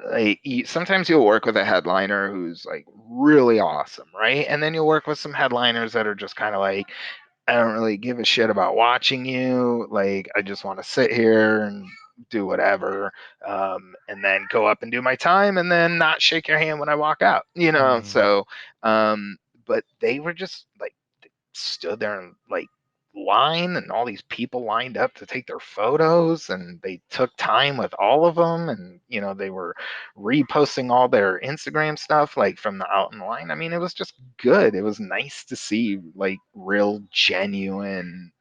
like sometimes you'll work with a headliner who's like really awesome, right? And then you'll work with some headliners that are just kind of like, I don't really give a shit about watching you. Like, I just want to sit here and do whatever, and then go up and do my time, and then not shake your hand when I walk out. So, um, but they were just like stood there and like line, and all these people lined up to take their photos, and they took time with all of them, and they were reposting all their Instagram stuff like from the out in line. I mean, it was just good. It was nice to see like real genuine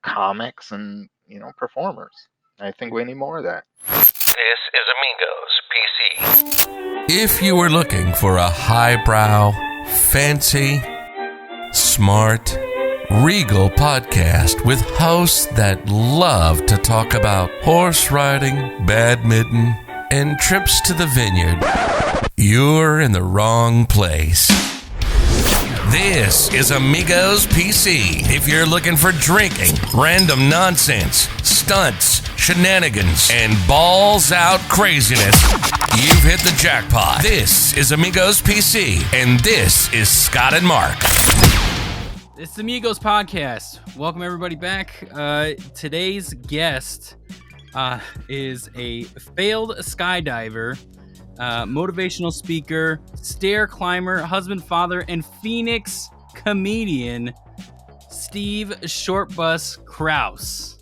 comics and performers. I think we need more of that. This is Amigos PC. If you were looking for a highbrow, fancy, smart, regal podcast with hosts that love to talk about horse riding, badminton, and trips to the vineyard, you're in the wrong place. This is Amigos PC. If you're looking for drinking, random nonsense, stunts, shenanigans, and balls out craziness, you've hit the jackpot. This is Amigos PC, and this is Scott and Mark. It's the Amigos podcast. Welcome everybody back. Today's guest is a failed skydiver, motivational speaker, stair climber, husband, father, and Pheonix comedian, Steve Shortbus Krause.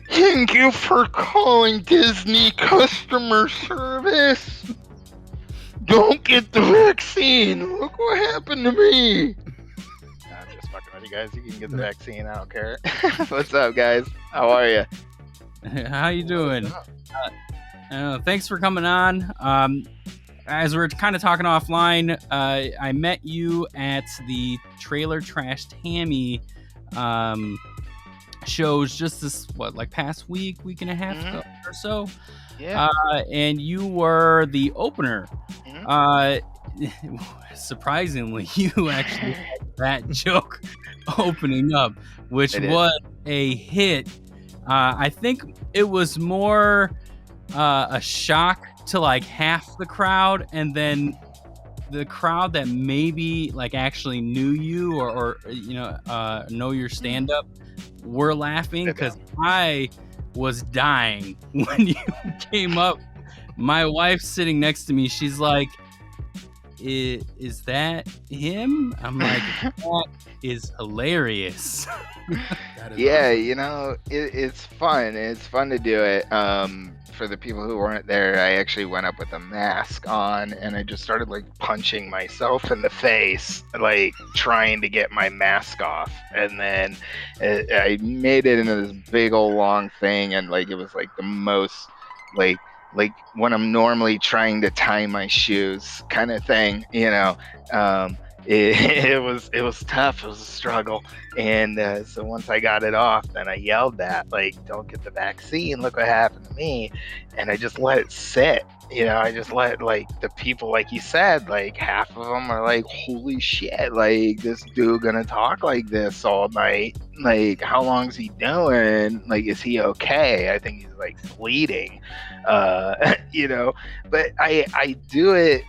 Thank you for calling Disney customer service. Don't get the vaccine. Look what happened to me. I'm just fucking with you guys. You can get the vaccine. I don't care. What's up, guys? How are you? How you doing? Thanks for coming on. As we're kind of talking offline, I met you at the Trailer Trash Tammy shows just this past week and a half ago or so. Yeah. And you were the opener. Surprisingly, you actually had that joke opening up, which was a hit. I think it was more a shock to like half the crowd, and then the crowd that maybe like actually knew you or know your stand-up were laughing, because I was dying when you came up. My wife's sitting next to me. She's like, is that him? I'm like, that is hilarious. Yeah, it's fun. It's fun to do it. For the people who weren't there, I actually went up with a mask on, and I just started like punching myself in the face, like trying to get my mask off. And then I made it into this big old long thing, and like it was like the most like when I'm normally trying to tie my shoes kind of thing, It was tough. It was a struggle, and so once I got it off, then I yelled that like, "Don't get the vaccine! Look what happened to me!" And I just let it sit. I just let like the people, like you said, like half of them are like, "Holy shit! Like this dude gonna talk like this all night? Like how long's he doing? Like is he okay? I think he's like bleeding." But I do it.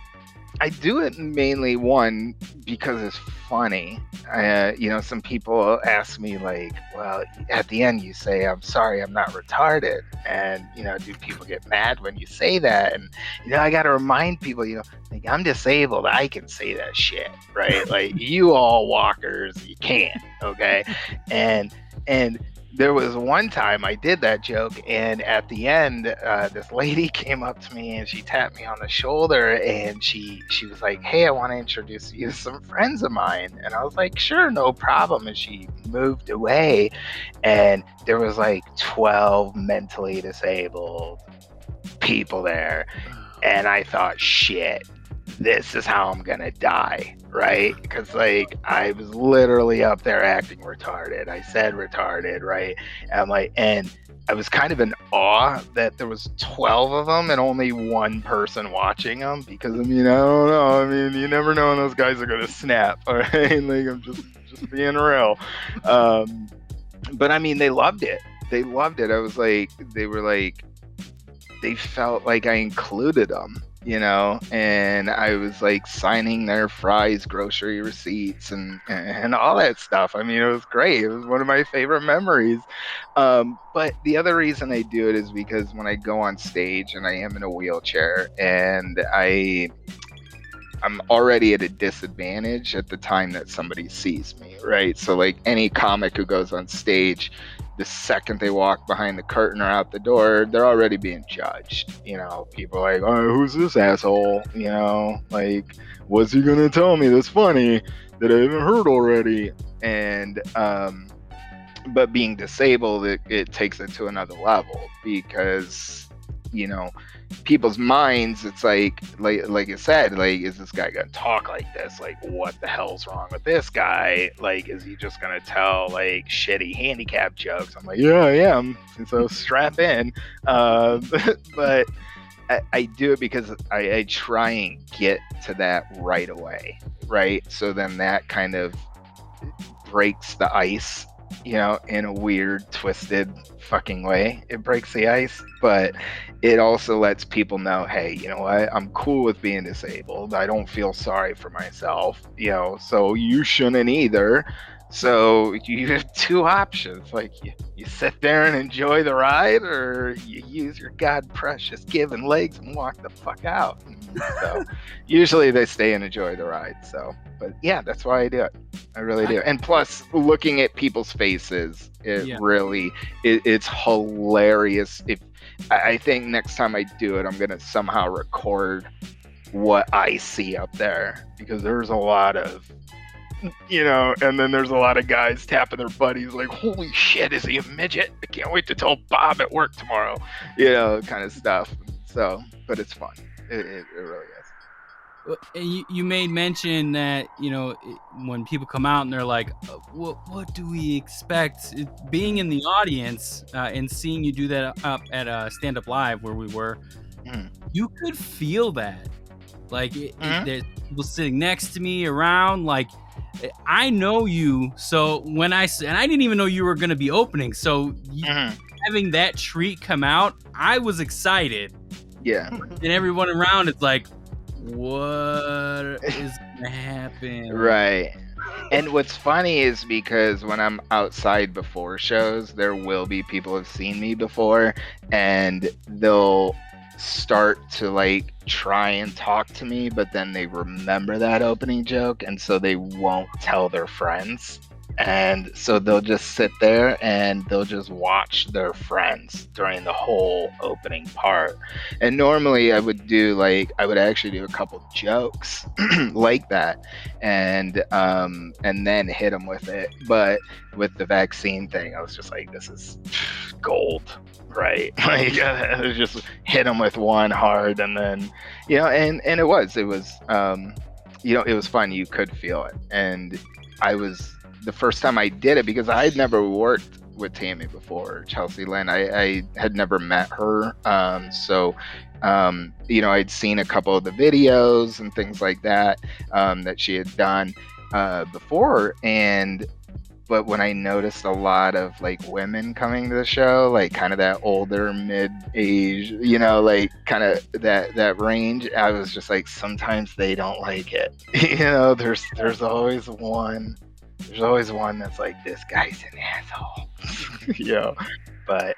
I do it mainly, one, because it's funny. Some people ask me like, well, at the end you say, "I'm sorry, I'm not retarded." And, do people get mad when you say that? And, I got to remind people, like, I'm disabled. I can say that shit, right? Like you all walkers, you can't. Okay. And there was one time I did that joke, and at the end, this lady came up to me and she tapped me on the shoulder, and she was like, "Hey, I want to introduce you to some friends of mine." And I was like, "Sure, no problem." And she moved away, and there was like 12 mentally disabled people there. And I thought, shit, this is how I'm gonna die, right? Because like I was literally up there acting retarded. I said retarded, right? And I'm like, and I was kind of in awe that there was 12 of them and only one person watching them, because I don't know. You never know when those guys are gonna snap. All right, like I'm just being real. But they loved it. I was like, they felt like I included them. and I was like signing their fries grocery receipts and all that stuff. I mean, it was great. It was one of my favorite memories. But the other reason I do it is because when I go on stage and I am in a wheelchair and I'm already at a disadvantage at the time that somebody sees me, right? So like any comic who goes on stage, the second they walk behind the curtain or out the door, they're already being judged. People are like, oh, who's this asshole? Like, what's he gonna tell me that's funny that I haven't heard already? And but being disabled, it takes it to another level because people's minds, it's like I said, like, is this guy gonna talk like this? Like, what the hell's wrong with this guy? Like, is he just gonna tell like shitty handicap jokes? I'm like, yeah, I am, so strap in. But I do it because I try and get to that right away, right? So then that kind of breaks the ice, in a weird, twisted fucking way. It breaks the ice, but it also lets people know, hey, you know what? I'm cool with being disabled. I don't feel sorry for myself, so you shouldn't either. So you have two options. Like, you sit there and enjoy the ride, or you use your God precious given legs and walk the fuck out. So usually they stay and enjoy the ride. So, but yeah, that's why I do it. I really do. And plus, looking at people's faces, it's hilarious. I think next time I do it, I'm gonna somehow record what I see up there, because there's a lot of, and then there's a lot of guys tapping their buddies like, holy shit, is he a midget? I can't wait to tell Bob at work tomorrow, kind of stuff. So, but it's fun. It really is. You made mention that, when people come out and they're like, what do we expect? Being in the audience and seeing you do that up at Stand Up Live where we were, you could feel that. Like, there's people sitting next to me around, like, I know you, so when I didn't even know you were going to be opening, so having that treat come out, I was excited. Yeah. And everyone around is like, what is going to happen? Right. And what's funny is because when I'm outside before shows, there will be people who've seen me before, and they'll start to like try and talk to me, but then they remember that opening joke, and so they won't tell their friends, and so they'll just sit there and they'll just watch their friends during the whole opening part. And normally I would actually do a couple jokes like that, and then hit them with it. But with the vaccine thing, I was just like, this is gold, right? Like, just hit them with one hard, and then and it was it was fun. You could feel it. And I was, the first time I did it, because I had never worked with Tammy before, Chelsea Lynn. I had never met her. So I'd seen a couple of the videos and things like that that she had done before. But when I noticed a lot of like women coming to the show, like kind of that older mid-age, like kind of that range, I was just like, sometimes they don't like it. There's always one. There's always one that's like, this guy's an asshole. But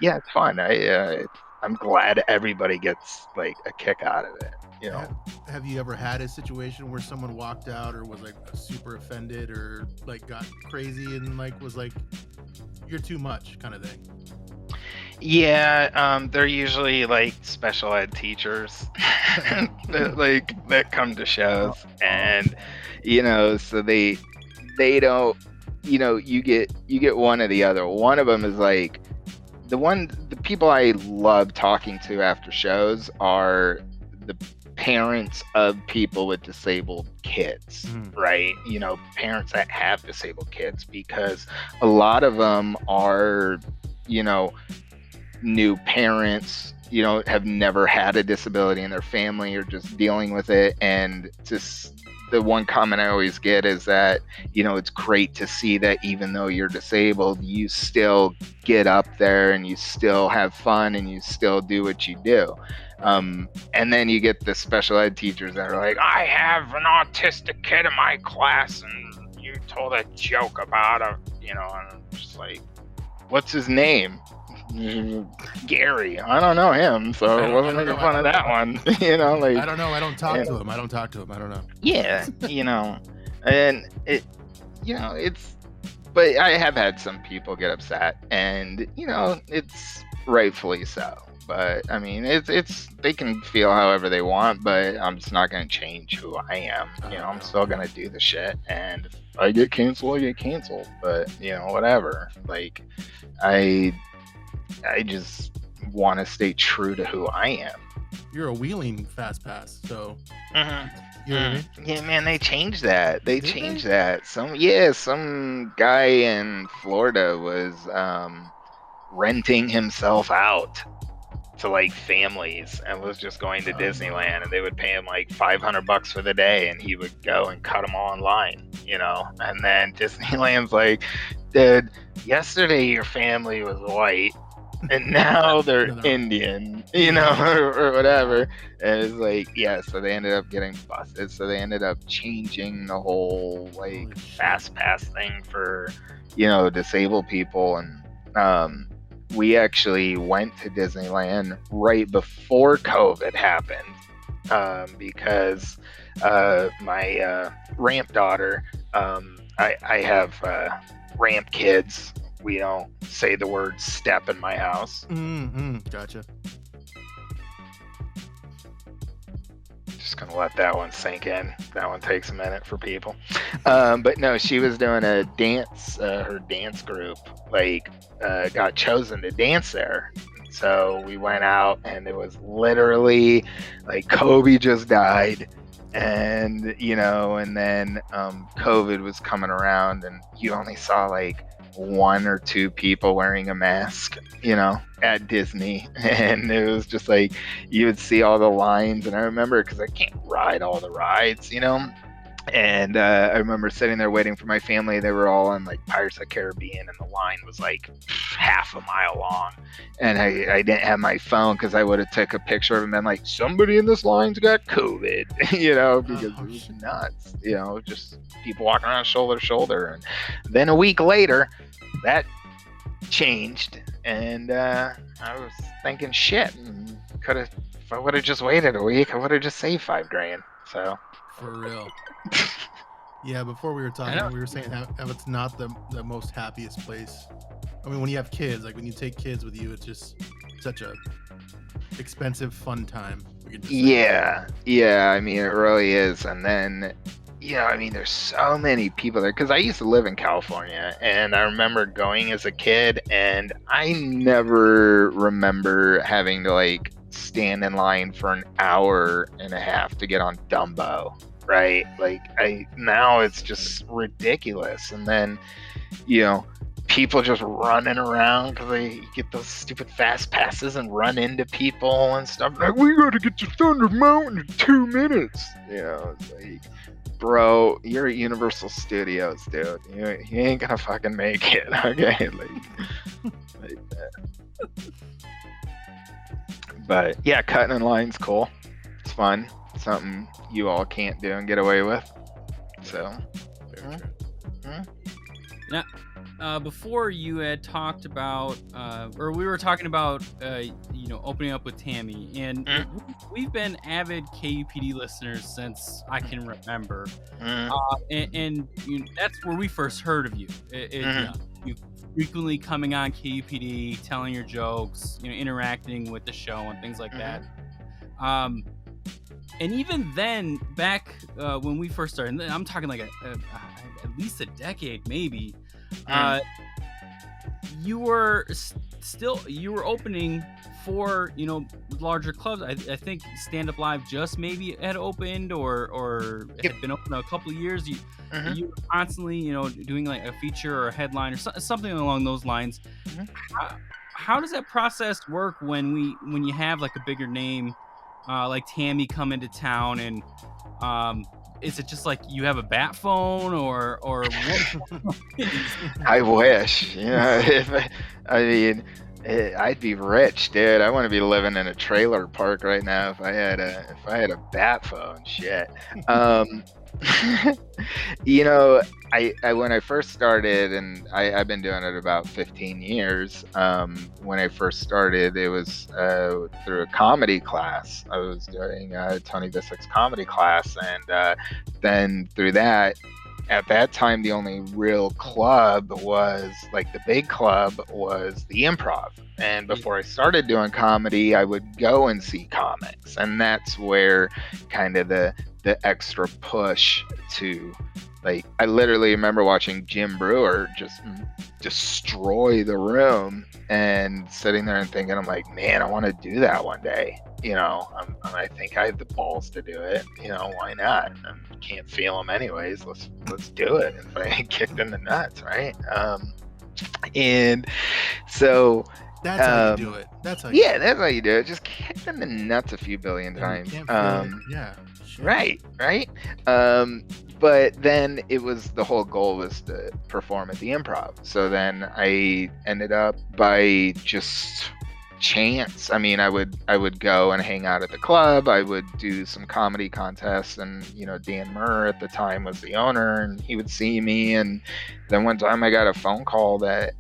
it's fun. I'm glad everybody gets like a kick out of it. Have you ever had a situation where someone walked out or was like super offended or like got crazy and like was like, you're too much kind of thing? Yeah, they're usually like special ed teachers that come to shows, and so they don't, you get one or the other. One of them is like, the people I love talking to after shows are the parents of people with disabled kids, right? Parents that have disabled kids, because a lot of them are, new parents, have never had a disability in their family or just dealing with it. And just the one comment I always get is that, it's great to see that even though you're disabled, you still get up there and you still have fun and you still do what you do. And then you get the special ed teachers that are like, I have an autistic kid in my class, and you told a joke about him, and I'm just like, what's his name? Gary. I don't know him, so I wasn't making fun of that one. Like, I don't know. I don't talk to him. I don't know. Yeah, and it's, but I have had some people get upset, and it's rightfully so. But I mean, it's they can feel however they want, but I'm just not going to change who I am. I'm still going to do the shit, and if I get canceled, I get canceled. But whatever. Like, I just want to stay true to who I am. You're a wheeling Fastpass, so. You know what I mean? Yeah, man, they changed that. They changed that. Some guy in Florida was renting himself out to like families and was just going to Disneyland, and they would pay him like $500 for the day, and he would go and cut them all online, and then Disneyland's like, dude, yesterday your family was white and now they're Indian, or whatever. And it's like, yeah, so they ended up getting busted. So they ended up changing the whole like Fastpass thing for, disabled people. And we actually went to Disneyland right before COVID happened, because my ramp daughter, I have ramp kids. We don't say the word step in my house. Gotcha. Just gonna let that one sink in. That one takes a minute for people. But no, she was doing a dance. Her dance group got chosen to dance there. So we went out, and it was literally like Kobe just died, and and then COVID was coming around, and you only saw like one or two people wearing a mask, at Disney. And it was just like, you would see all the lines. And I remember, because I can't ride all the rides, and I remember sitting there waiting for my family. They were all in like Pirates of the Caribbean, and the line was like half a mile long. And I didn't have my phone, because I would have took a picture of them and been like, somebody in this line's got COVID, because it was nuts, just people walking around shoulder to shoulder. And then a week later, that changed, and I was thinking, shit, if I would have just waited a week, I would have just saved $5,000. So for real. Yeah, before we were talking, we were saying how it's not the most happiest place. I mean, when you have kids, like when you take kids with you, it's just such a expensive fun time. Yeah, I mean, it really is. And then there's so many people there, because I used to live in California, and I remember going as a kid, and I never remember having to like stand in line for an hour and a half to get on Dumbo, right? Like, now it's just ridiculous. And then people just running around because they get those stupid fast passes and run into people and stuff. Like, we gotta get to Thunder Mountain in 2 minutes. It's like, bro, you're at Universal Studios, dude. You ain't gonna fucking make it, okay? Like that. But yeah, cutting in line's cool. It's fun. Something you all can't do and get away with. So. Now, before you had talked about, or we were talking about, opening up with Tammy, and we've been avid KUPD listeners since I can remember, and that's where we first heard of you. You frequently coming on KUPD, telling your jokes, interacting with the show and things like that. And even then, back when we first started, I'm talking like at least a decade, maybe. You were opening for larger clubs. I think Stand Up Live just maybe had opened or had been open a couple of years. You were constantly doing like a feature or a headline or something along those lines. How does that process work when you have like a bigger name like Tammy come into town, and is it just like you have a bat phone or what? I wish, I mean, I'd be rich, dude. I want to be living in a trailer park right now if I had a bat phone. Shit. Um, you know, I when I first started, and I've been doing it about 15 years. When I first started, it was through a comedy class. I was doing Tony Visick's comedy class, and then through that. At that time, the only real club was like the big club was the Improv. And before I started doing comedy, I would go and see comics, and that's where kind of the extra push to, like, I literally remember watching Jim Brewer just destroy the room and sitting there and thinking, I'm like, man, I want to do that one day. You know, I think I have the balls to do it. You know, why not? I can't feel them anyways. Let's do it. If I get kicked in the nuts, right? And so that's how you do it. That's how. That's how you do it. Just kick in the nuts a few billion times. Yeah. Sure. Right. But then it was, the whole goal was to perform at the Improv. So then I ended up by just chance. I mean, I would go and hang out at the club. I would do some comedy contests, and Dan Murr at the time was the owner, and he would see me. And then one time I got a phone call that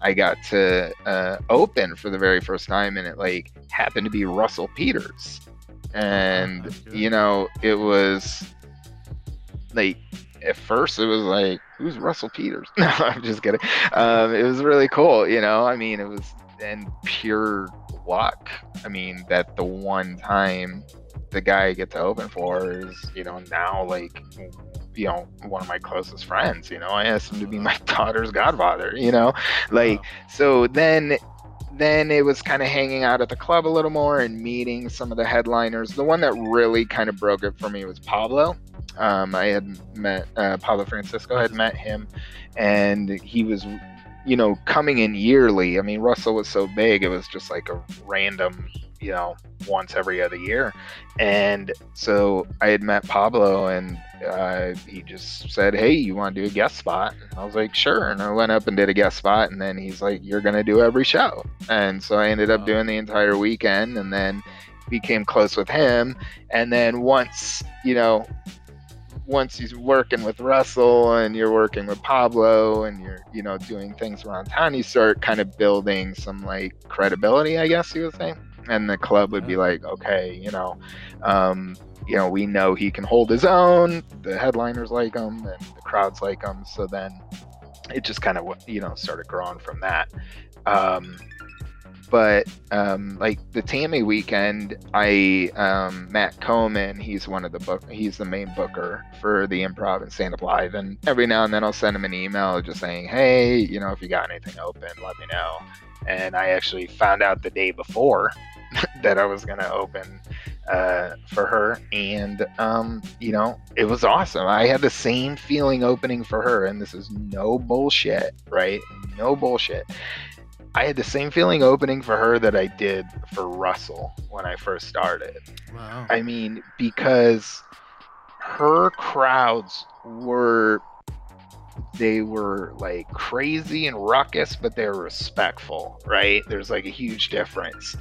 I got to open for the very first time, and it like happened to be Russell Peters. And it was like, at first it was like, who's Russell Peters? No, I'm just kidding. It was really cool. I mean, it was, and pure luck. I mean, that the one time the guy I get to open for is, now like, one of my closest friends. I asked him to be my daughter's godfather, like, so then it was kind of hanging out at the club a little more and meeting some of the headliners. The one that really kind of broke it for me was Pablo. I had met Pablo Francisco. I had met him, and he was, coming in yearly. I mean, Russell was so big, it was just like a random, once every other year. And so I had met Pablo, and he just said, hey, you want to do a guest spot? And I was like, sure. And I went up and did a guest spot, and then he's like, you're going to do every show. And so I ended up doing the entire weekend, and then became close with him. And then once he's working with Russell and you're working with Pablo and you're, doing things around town, you start kind of building some like credibility, I guess you would say. And the club would be like, okay, we know he can hold his own. The headliners like him and the crowds like him. So then it just kind of, started growing from that. But like the Tammy weekend, Matt Coleman, he's he's the main booker for the Improv and Stand Up Live, and every now and then I'll send him an email just saying, hey, if you got anything open, let me know. And I actually found out the day before that I was gonna open for her, and it was awesome. I had the same feeling opening for her, and this is no bullshit, right? No bullshit. I had the same feeling opening for her that I did for Russell when I first started. Wow. I mean, because her crowds were like crazy and ruckus, but they were respectful, right? There's like a huge difference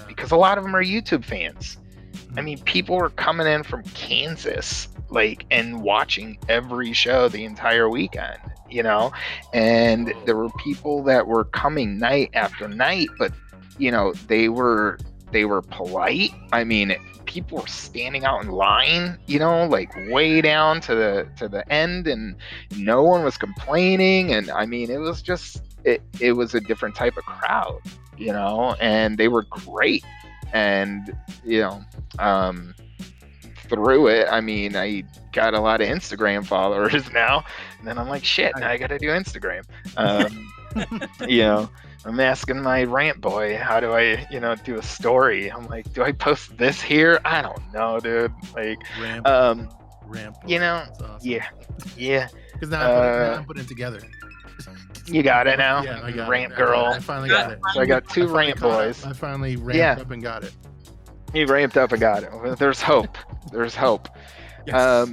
because a lot of them are YouTube fans. I mean, people were coming in from Kansas, like, and watching every show the entire weekend. And there were people that were coming night after night, but they were polite. I mean, people were standing out in line, like way down to the end, and no one was complaining. And I mean, it was just it was a different type of crowd, and they were great. And through it, I mean, I got a lot of Instagram followers now, and then I'm like, shit, now I gotta do Instagram. I'm asking my rant boy, how do I, do a story? I'm like, do I post this here? I don't know, dude. Like, ramp boy. Awesome. yeah. Because now I'm putting it together. You got it now? Yeah, I got Rant it. girl. I finally got it. So I got two rant boys. I finally ramped up and got it. He ramped up and got it. There's hope. There's hope. Yes.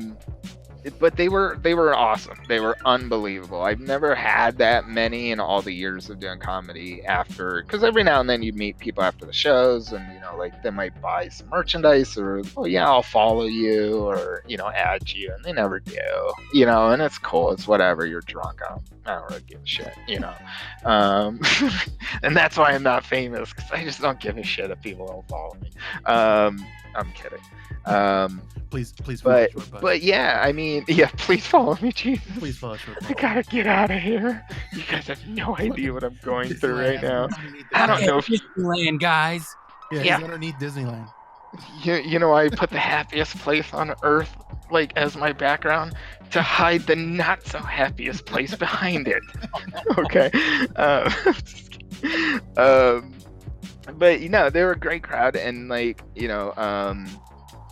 but they were awesome. They were unbelievable. I've never had that many in all the years of doing comedy after, because every now and then you meet people after the shows, and like they might buy some merchandise, or oh yeah, I'll follow you, or add you, and they never do, and it's cool. It's whatever. You're drunk. I don't really give a shit, and that's why I'm not famous, because I just don't give a shit if people don't follow me. I'm kidding. Please but Shortbus. but yeah, I mean, yeah, please follow me, Jesus. Please follow Shortbus. I gotta get out of here. You guys have no idea what I'm going through right now. I don't know if Disneyland, guys. Yeah, he's underneath Disneyland. I put the happiest place on earth like as my background to hide the not so happiest place behind it. Okay. But they were a great crowd, and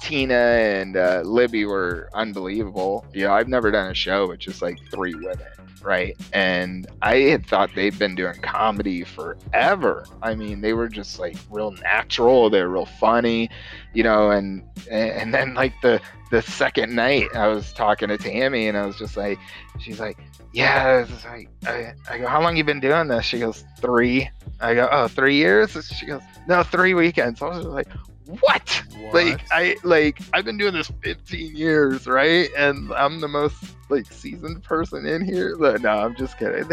Tina and Libby were unbelievable. I've never done a show with just like 3 women, right? And I had thought they'd been doing comedy forever. I mean, they were just like real natural. They were real funny, and then like the second night I was talking to Tammy, and I was just like, she's like, yeah, it's like, I go, how long you been doing this? She goes, 3. I go, oh, 3 years? She goes, no, 3 weekends. I was just like, what? I've been doing this 15 years, right? And I'm the most seasoned person in here. But no, I'm just kidding.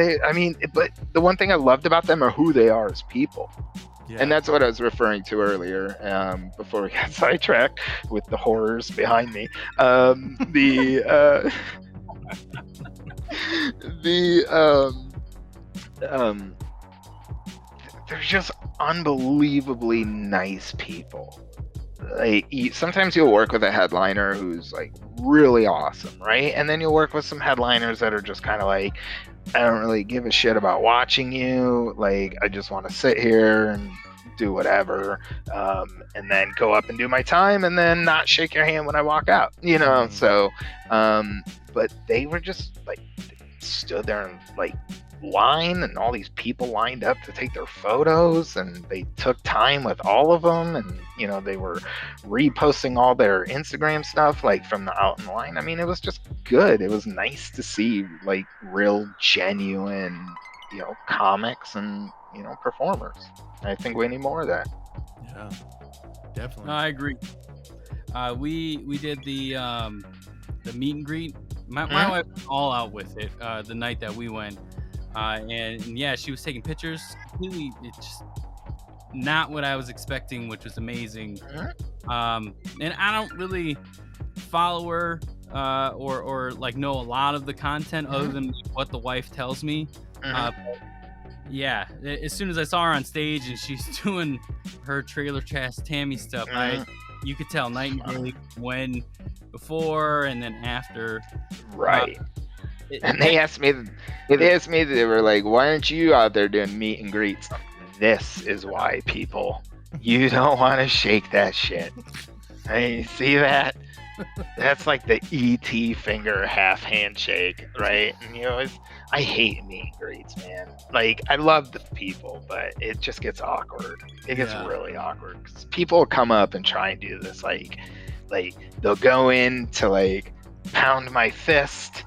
But the one thing I loved about them are who they are as people. Yeah. And that's what I was referring to earlier, before we got sidetracked with the horrors behind me. They're just unbelievably nice people. Sometimes you'll work with a headliner who's like really awesome, right? And then you'll work with some headliners that are just kind of like, I don't really give a shit about watching you. Like, I just want to sit here and do whatever, and then go up and do my time, and then not shake your hand when I walk out, So, but they were just like, stood there and like line, and all these people lined up to take their photos, and they took time with all of them, and they were reposting all their Instagram stuff like from the out in line. I mean, it was just good. It was nice to see like real genuine comics and performers. I think we need more of that. Yeah, definitely. No, I agree. We did the meet and greet. My wife was all out with it the night that we went. And yeah, she was taking pictures. Completely, it's just not what I was expecting, which was amazing. And I don't really follow her or like know a lot of the content other than what the wife tells me. But yeah, as soon as I saw her on stage and she's doing her Trailer Trash Tammy stuff, you could tell night and day when before and then after. Right. And they asked me, they were like, why aren't you out there doing meet and greets? This is why, people. You don't want to shake that shit. Hey, see that? That's like the ET finger half handshake, right? And I hate meet and greets, man. Like, I love the people, but it just gets awkward. It gets really awkward, because people will come up and try and do this, like they'll go in to like pound my fist,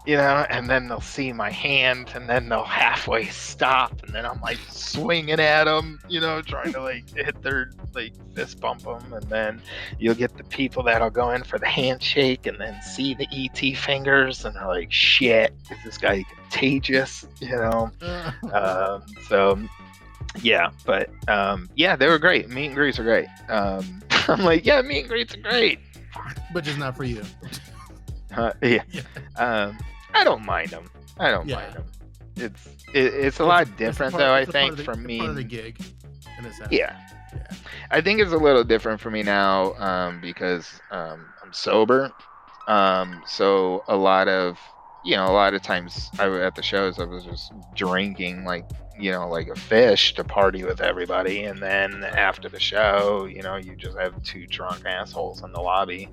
and then they'll see my hand, and then they'll halfway stop, and then I'm like swinging at them, trying to like hit their like fist bump them, and then you'll get the people that'll go in for the handshake and then see the ET fingers, and they're like, shit, is this guy contagious? So yeah, but yeah, they were great. Meet and greets are great. I'm like, yeah, meet and greets are great, but just not for you. I don't mind them. Mind them. It's a lot different though. I think for me, part of the gig. In a sense. Yeah. I think it's a little different for me now because I'm sober. So a lot of times at the shows I was just drinking like a fish to party with everybody, and then after the show, you just have 2 drunk assholes in the lobby,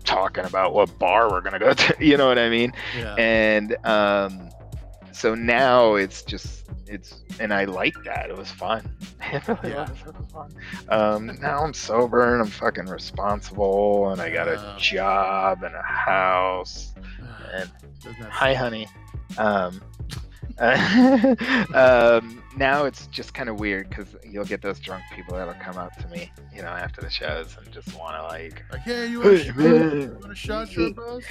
talking about what bar we're gonna go to, you know what I mean? Yeah. And so now it's and I like that. It was fun. It really Yeah. was. It was fun. Now I'm sober and I'm fucking responsible and I got a job and a house and hi honey. Now it's just kind of weird because you'll get those drunk people that'll come up to me, after the shows and just want to like, hey, you want a shot, Shortbus?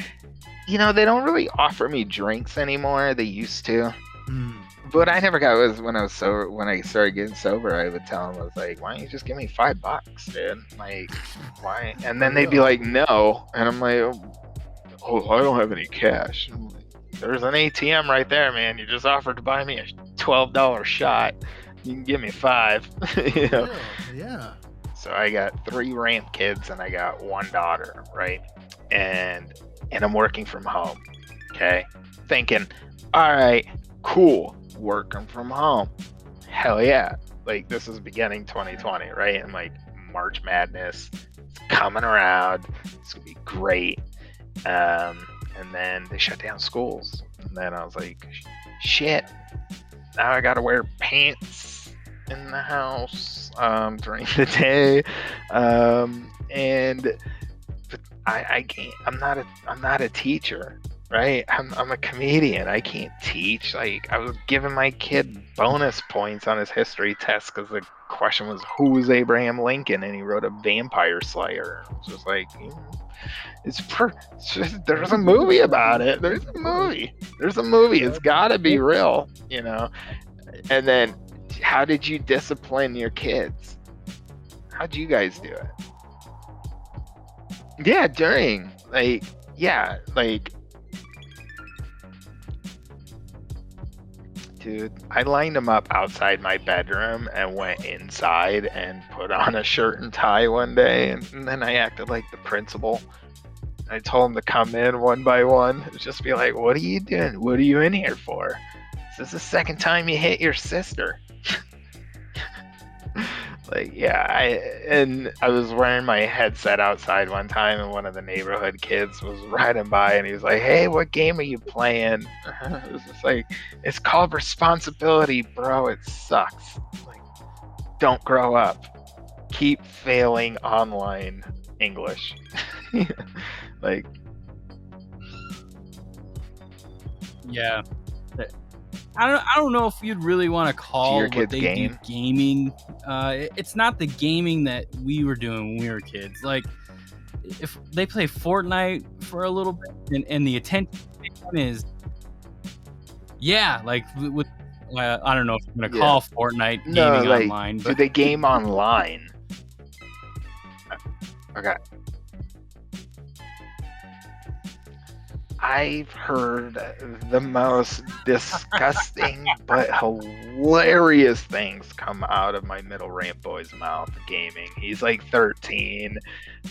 They don't really offer me drinks anymore. They used to. Mm. But I never got it when I was sober. When I started getting sober, I would tell them, I was like, why don't you just give me $5, dude? Like, why? And then they'd be like, no. And I'm like, oh, I don't have any cash. I'm like, there's an ATM right there, man. You just offered to buy me a $12 shot. You can give me $5. Yeah. So I got 3 ramp kids and I got 1 daughter, right? And I'm working from home. Okay. Thinking, all right, cool. Working from home. Hell yeah. Like this is beginning 2020, right? And like March Madness is coming around. It's gonna be great. And then they shut down schools. And then I was like, shit. Now I gotta wear pants in the house during the day. But I can't. I'm not a teacher. Right, I'm a comedian. I can't teach. Like I was giving my kid bonus points on his history test because the question was who was Abraham Lincoln, and he wrote a vampire slayer. It was just like, there's a movie about it. There's a movie. It's got to be real, And then, how did you discipline your kids? How'd you guys do it? Yeah, dude, I lined them up outside my bedroom and went inside and put on a shirt and tie one day, and then I acted like the principal. I told them to come in one by one. Just be like, what are you doing? What are you in here for? This is the second time you hit your sister. I was wearing my headset outside one time, and one of the neighborhood kids was riding by, and he was like, "Hey, what game are you playing?" It was just like, "It's called Responsibility, bro. It sucks. Like, don't grow up. Keep failing online English." Like, yeah. I don't know if you'd really want to call your what kids they game? do gaming. It's not the gaming that we were doing when we were kids. Like, if they play Fortnite for a little bit, and the attention is, like with I don't know if I'm gonna call Fortnite gaming online, but do they game online? Okay. I've heard the most disgusting but hilarious things come out of my middle ramp boy's mouth gaming. He's like 13,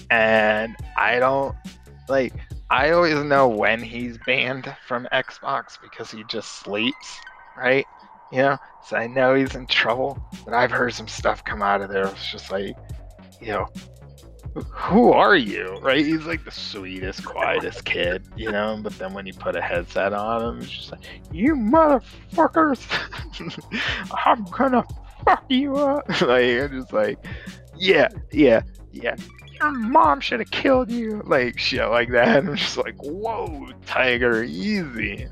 and I always know when he's banned from Xbox because he just sleeps, right? So I know he's in trouble, but I've heard some stuff come out of there. It's just like, who are you, right? He's like the sweetest, quietest kid, but then when you put a headset on him, it's just like, you motherfuckers, I'm gonna fuck you up. Like, I'm just like, yeah, your mom should have killed you, like shit like that. And I'm just like, whoa, Tiger, easy.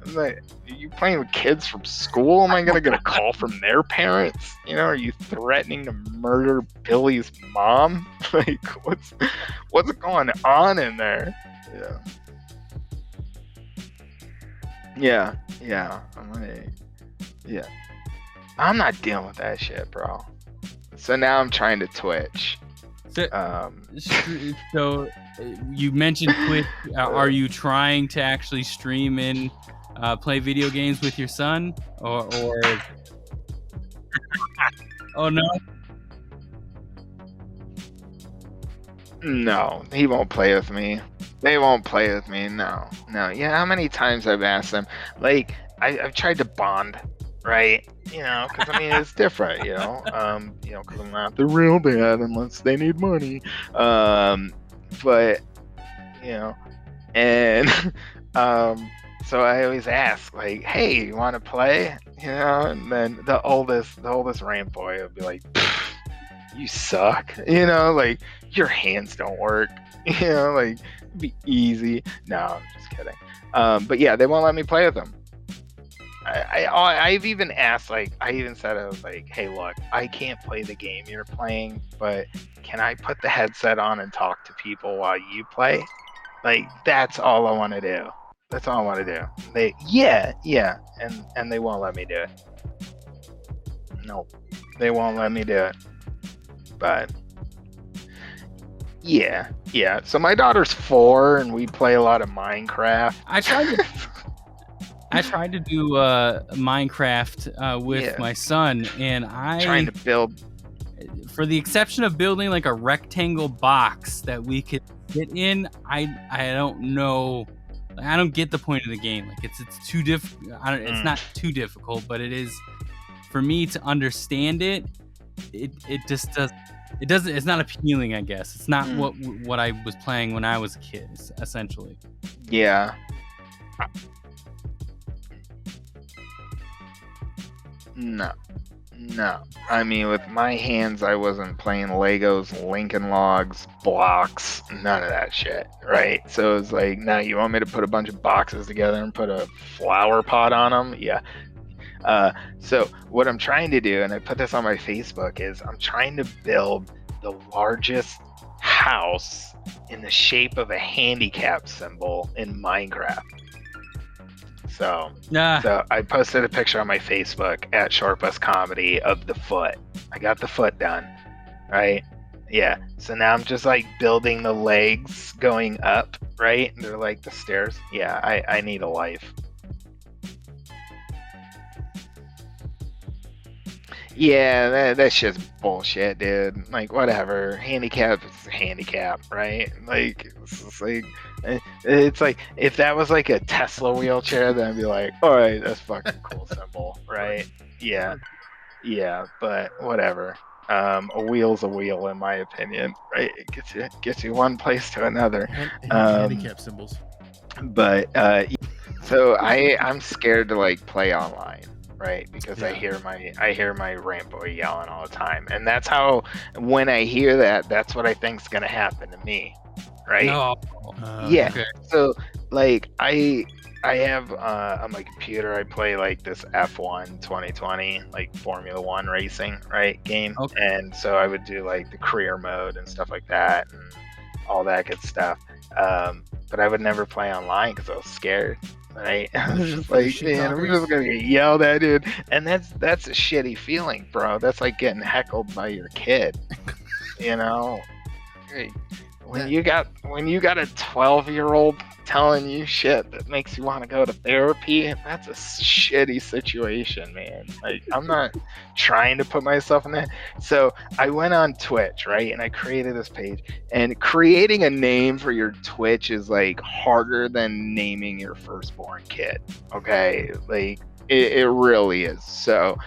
I'm like, are you playing with kids from school? Am I gonna get a call from their parents? Are you threatening to murder Billy's mom? Like, what's going on in there? Yeah. I'm not dealing with that shit, bro. So now I'm trying to Twitch. So you mentioned Twitch. Are you trying to actually stream in? Play video games with your son, or oh no, he won't play with me. They won't play with me. No. Yeah, how many times I've asked them? Like, I've tried to bond, right? Because it's different, because I'm not the real dad unless they need money. But and so I always ask, like, "Hey, you want to play?" You know, and then the oldest ramp boy would be like, "You suck," you know, like your hands don't work, you know, like it'd be easy. No, I'm just kidding. But yeah, they won't let me play with them. I've even asked, like, I even said, I was like, "Hey, look, I can't play the game you're playing, but can I put the headset on and talk to people while you play? Like, that's all I want to do. That's all I want to do." Yeah, and they won't let me do it. Nope, they won't let me do it. But yeah. So my daughter's 4, and we play a lot of Minecraft. I tried to do Minecraft with my son, and Trying to build. for the exception of building like a rectangle box that we could fit in, I don't know. I don't get the point of the game. Like it's too it's not too difficult, but it is for me to understand it. It just does. It doesn't. It's not appealing. I guess it's not what I was playing when I was a kid. Essentially. Yeah. No. I mean, with my hands, I wasn't playing Legos, Lincoln Logs, blocks, none of that shit, right? So it's like, now you want me to put a bunch of boxes together and put a flower pot on them? Yeah. So what I'm trying to do, and I put this on my Facebook, is I'm trying to build the largest house in the shape of a handicap symbol in Minecraft. So I posted a picture on my Facebook at Shortbus Comedy of the foot. I got the foot done, right? Yeah. So now I'm just like building the legs going up, right? They're like the stairs. Yeah, I need a life. Yeah, that's just bullshit, dude. Like, whatever. Handicap is handicap, right? Like, it's like, if that was like a Tesla wheelchair, then I'd be like, all right, that's fucking cool symbol, right? Yeah, but whatever. A wheel's a wheel, in my opinion, right? It gets you one place to another. Handicap symbols. But so I'm scared to like play online. Right, because I hear my ramp boy yelling all the time, and that's how, when I hear that, that's what I think's gonna happen to me, right? Yeah. Okay. So like I have on my computer, I play like this F1 2020, like Formula One racing, right, game, and so I would do like the career mode and stuff like that, and all that good stuff. But I would never play online because I was scared. Right, I was just like, man, we're just gonna get yelled at, dude, and that's a shitty feeling, bro. That's like getting heckled by your kid, you know. When you got a 12-year-old telling you shit that makes you want to go to therapy, that's a shitty situation, man. Like, I'm not trying to put myself in that. So I went on Twitch, right, and I created this page. And creating a name for your Twitch is like harder than naming your firstborn kid. Okay, like it really is. So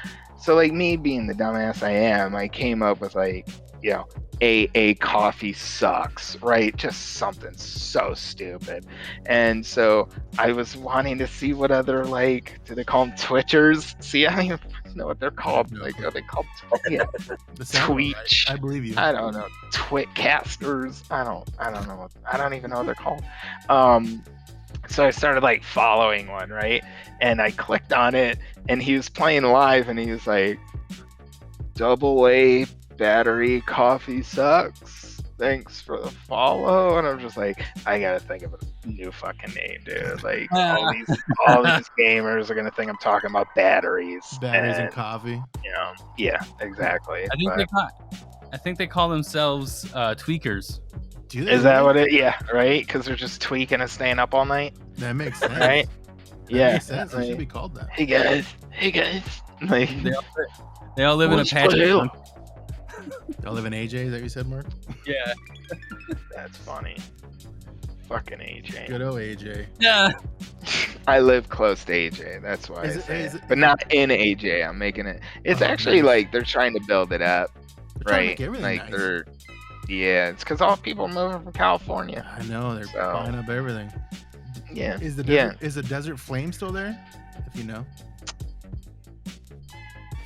like, me being the dumbass I am, I came up with like, you know, a coffee sucks, right? Just something so stupid. And so I was wanting to see what other, like, do they call them Twitchers? See, I don't even know what they're called. Like, are they called Tweech? I believe you. I don't know. Twitcasters. I don't know. I don't even know what they're called. So I started like following one, right? And I clicked on it, and he was playing live, and he was like, "AA battery coffee sucks. Thanks for the follow." And I'm just like, I gotta think of a new fucking name, dude. Like, all these gamers are gonna think I'm talking about batteries and coffee. You know, yeah, exactly. I think they call themselves tweakers. Is that what it? Yeah, right. Because they're just tweaking and staying up all night. That makes sense, right? That makes sense. It should be called that. Hey guys. Like, they all live in Apache. They all live in AJ. Is that what you said, Mark? Yeah. That's funny. Fucking AJ. Good old AJ. Yeah. I live close to AJ. That's why I say it. But not in AJ. I'm making it. It's actually nice. Like they're trying to build it up, right? Like nice. Yeah, it's because all people moving from California. I know they're buying up everything. Yeah. Is the Yeah. desert flame still there? If you know.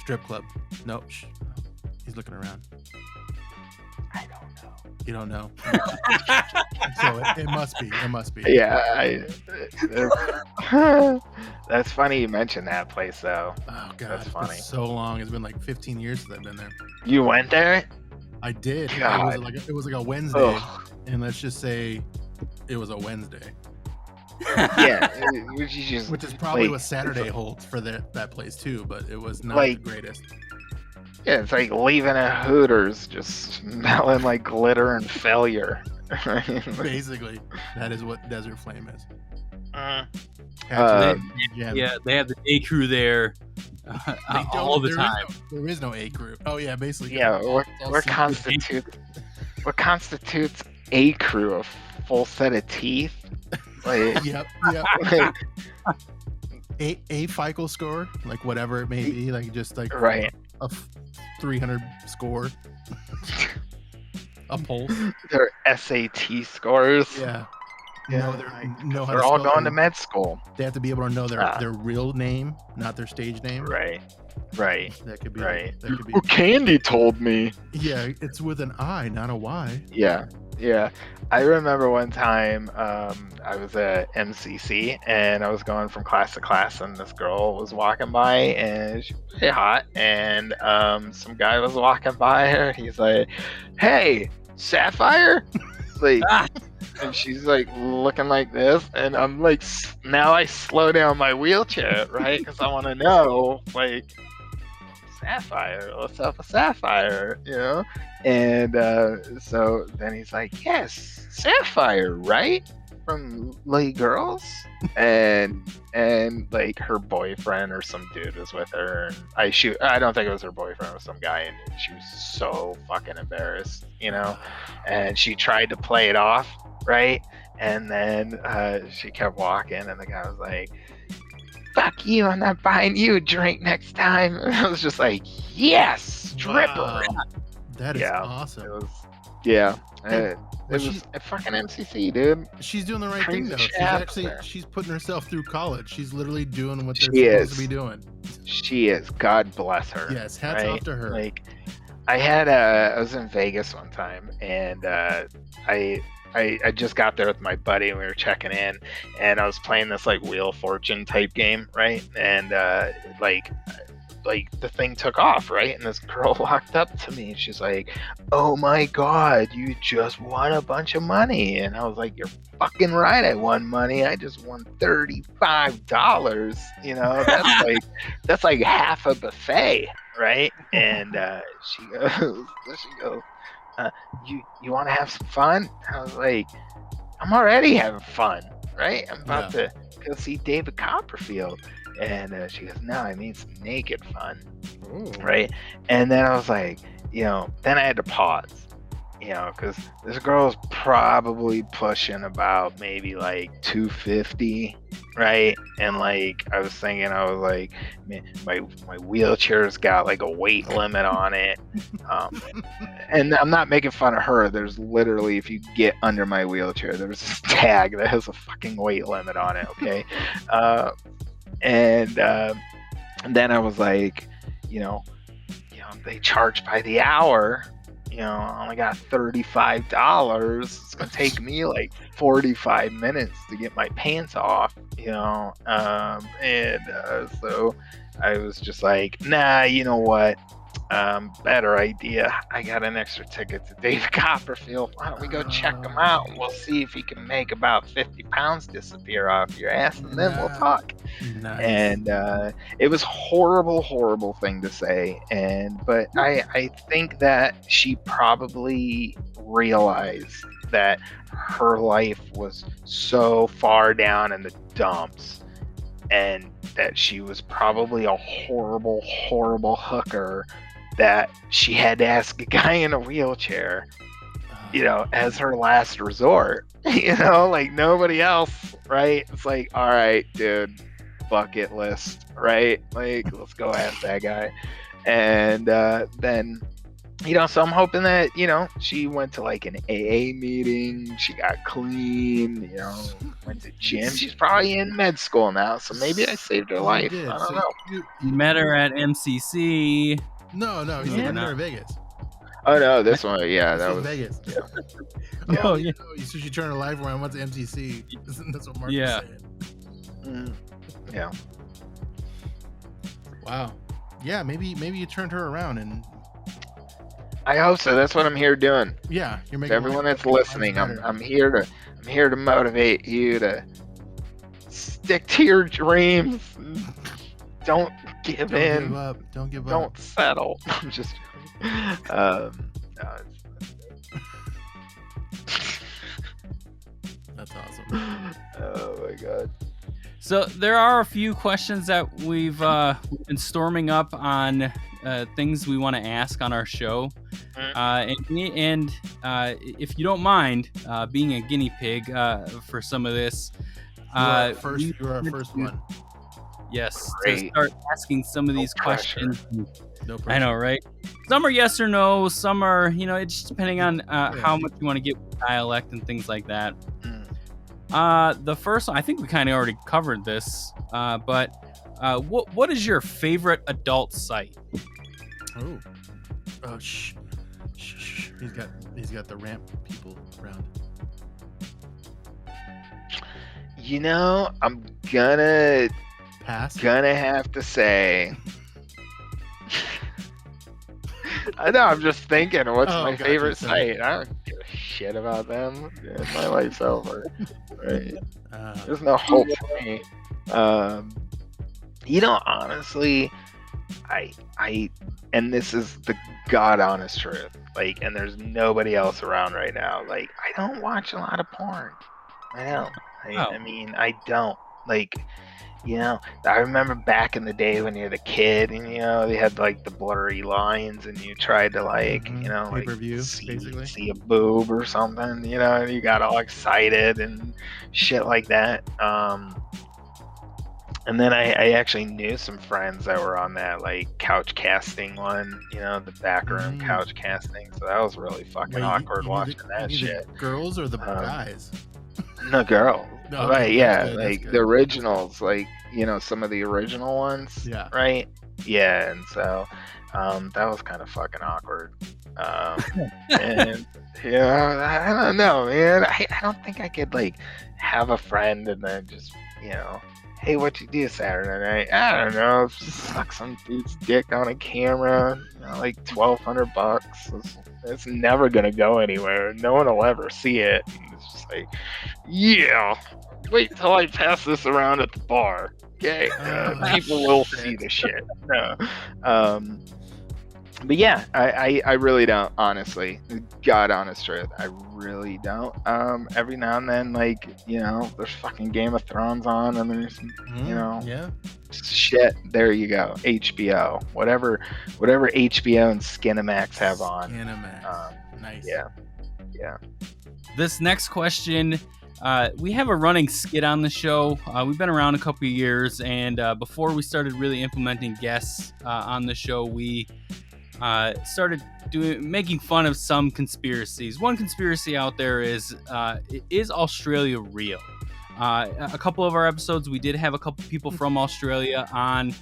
Strip club. Nope. Shh. He's looking around. I don't know. You don't know. So it must be. It must be. Yeah. That's funny you mentioned that place though. Oh god, That's it's funny. been so long. It's been like 15 years since I've been there. You went there? I did. God. It was like a Wednesday, Ugh. and let's just say it was a Wednesday, Yeah. You just, which is probably like, what Saturday holds for that place too. But it was not Like- the greatest. yeah, it's like leaving a Hooters just smelling like glitter and failure. Basically, that is what Desert Flame is. Mm. Yeah, they have the day crew there all the time. There is no A crew. Oh yeah, basically. Yeah, All what secret. constitutes a crew? A full set of teeth? Like, Yep. like, A FICO score, like whatever it may be, like just like right. a 300 score, a pulse. Their SAT scores. Yeah. Yeah, Know how they're to all spell going to their- med school. They have to be able to know Ah. their real name, not their stage name. Right. Right. That could be Right. That could be. Well, Candy told me. Yeah, it's with an I, not a Y. Yeah. Yeah. I remember one time I was at MCC and I was going from class to class and this girl was walking by and she was pretty hot and some guy was walking by her. He's like, "Hey, Sapphire?" Like, and she's like looking like this and I'm like, now I slow down my wheelchair, right? Because I want to know, like, Sapphire, what's up with Sapphire, you know? And so then he's like, "Yes, Sapphire, right? From Lady Girls?" and like her boyfriend or some dude was with her. And I don't think it was her boyfriend, it was some guy, and she was so fucking embarrassed, you know? And she tried to play it off, right? And then she kept walking, and the guy was like, "Fuck you, I'm not buying you a drink next time." And I was just like, yes, stripper. Wow. That is Yeah. awesome. It was, yeah. It was was she- a fucking MCC, dude. She's doing the right thing Crazy though. chapter. She's putting herself through college. She's literally doing what they're She supposed is. to be doing. She is. God bless her. Yes, hats right? off to her. Like, I was in Vegas one time, and I just got there with my buddy, and we were checking in, and I was playing this like Wheel of Fortune type game, right? And like the thing took off, right? And this girl walked up to me, and she's like, "Oh my God, you just won a bunch of money!" And I was like, "You're fucking right, I won money. I just won $35. You know, that's like half a buffet, right?" And she goes, you want to have some fun? I was like, "I'm already having fun, right? I'm about to go see David Copperfield." And she goes, "No, I mean some naked fun." Ooh. Right? And then I was like, then I had to pause, because this girl's probably pushing about maybe like 250, right? And like I was thinking, I was like, man, my wheelchair's got like a weight limit on it. And I'm not making fun of her. There's literally, if you get under my wheelchair, there's this tag that has a fucking weight limit on it, okay? And then I was like, they charge by the hour. I only got $35. It's gonna take me like 45 minutes to get my pants off. So I was just like, nah, you know what? Better idea. I got an extra ticket to David Copperfield. Why don't we go check him out? We'll see if he can make about 50 pounds disappear off your ass, and then we'll talk. Nice. And it was horrible thing to say. But I think that she probably realized that her life was so far down in the dumps, and that she was probably a horrible hooker, that she had to ask a guy in a wheelchair, as her last resort. Like nobody else, right? It's like, all right, dude, bucket list, right? Like, let's go ask that guy. And then So I'm hoping that, she went to like an AA meeting, she got clean, went to gym. She's probably in med school now, so maybe I saved her life. I don't know. You met her at MCC. No, you said you met her in Vegas. Oh no, this one, yeah, This that was was Vegas. Yeah. Oh yeah. So she turned her life around, went to MCC. That's what Mark was saying. Yeah. Wow. Yeah, maybe you turned her around, and I hope so. That's what I'm here doing. yeah, you're To making everyone that's lives listening, better. I'm here to motivate you to stick to your dreams. Don't give Don't in. give up. Don't give up. Don't settle. I'm just no, That's awesome. oh my god. So there are a few questions that we've been storming up on things we want to ask on our show, and if you don't mind being a guinea pig for some of this, You are our first one. Yes, Great. to start asking some of these pressure. questions. No pressure. I know, right? Some are yes or no. Some are, it's just depending on how much you want to get with dialect and things like that. The first one, I think we kind of already covered this, but what is your favorite adult site? Oh, shh. He's got the ramp people around. I'm gonna Pass. have to say. I know. I'm just thinking, what's my gotcha, favorite sorry. site? I don't give a shit about them. Yeah, my life's over. Right? Uh, There's no hope for me. Honestly, I, and this is the god honest truth. Like, and there's nobody else around right now. Like, I don't watch a lot of porn. I don't. I mean, I don't. Like, I remember back in the day when you're the kid and, they had like the blurry lines and you tried to like, like pay-per-view, basically. see a boob or something, and you got all excited and shit like that. And then I actually knew some friends that were on that like couch casting one, the backroom couch casting. So that was really fucking awkward watching that shit. Girls or the guys? No, girl. No, Right, okay, yeah. that's Like good. the originals, like, some of the original ones. Yeah. Right? Yeah, and so that was kind of fucking awkward. And I don't know, man. I don't think I could like have a friend and then just, hey, what you do Saturday night? I don't know, suck some dude's dick on a camera, like $1,200. It's never gonna go anywhere. No one will ever see it. It's just like, yeah, wait till I pass this around at the bar. Okay, people will see the shit. No, but yeah, I really don't. Honestly, God honest truth, I really don't. Every now and then, like, there's fucking Game of Thrones on, and there's, yeah, shit. There you go, HBO, whatever HBO and Skinamax have on. Skinamax. Nice. Yeah. This next question, we have a running skit on the show. We've been around a couple of years, and before we started really implementing guests on the show, we started making fun of some conspiracies. One conspiracy out there is Australia real? A couple of our episodes, we did have a couple people from Australia on,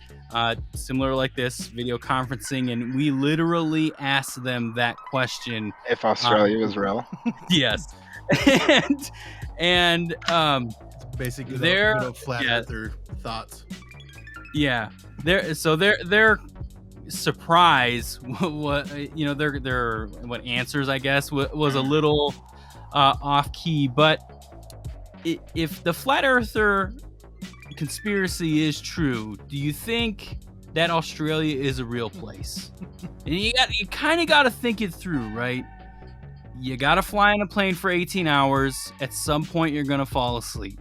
similar like this, video conferencing, and we literally asked them that question. If Australia was real. Yes. and basically their flat earther thoughts. Yeah. Their surprise, their what answers, I guess, was a little off key. But if the flat earther conspiracy is true, do you think that Australia is a real place? And you kind of got to think it through, right? You got to fly on a plane for 18 hours. At some point, you're going to fall asleep.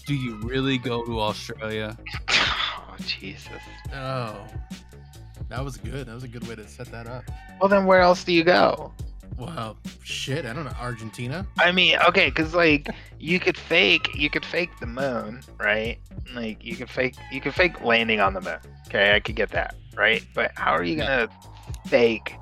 Do you really go to Australia? Oh, Jesus. Oh, that was good. That was a good way to set that up. Well, then where else do you go? Well, shit, I don't know. Argentina? I mean, okay, because like you could fake the moon, right? Like you could fake landing on the moon. Okay, I could get that, right? But how are you gonna fake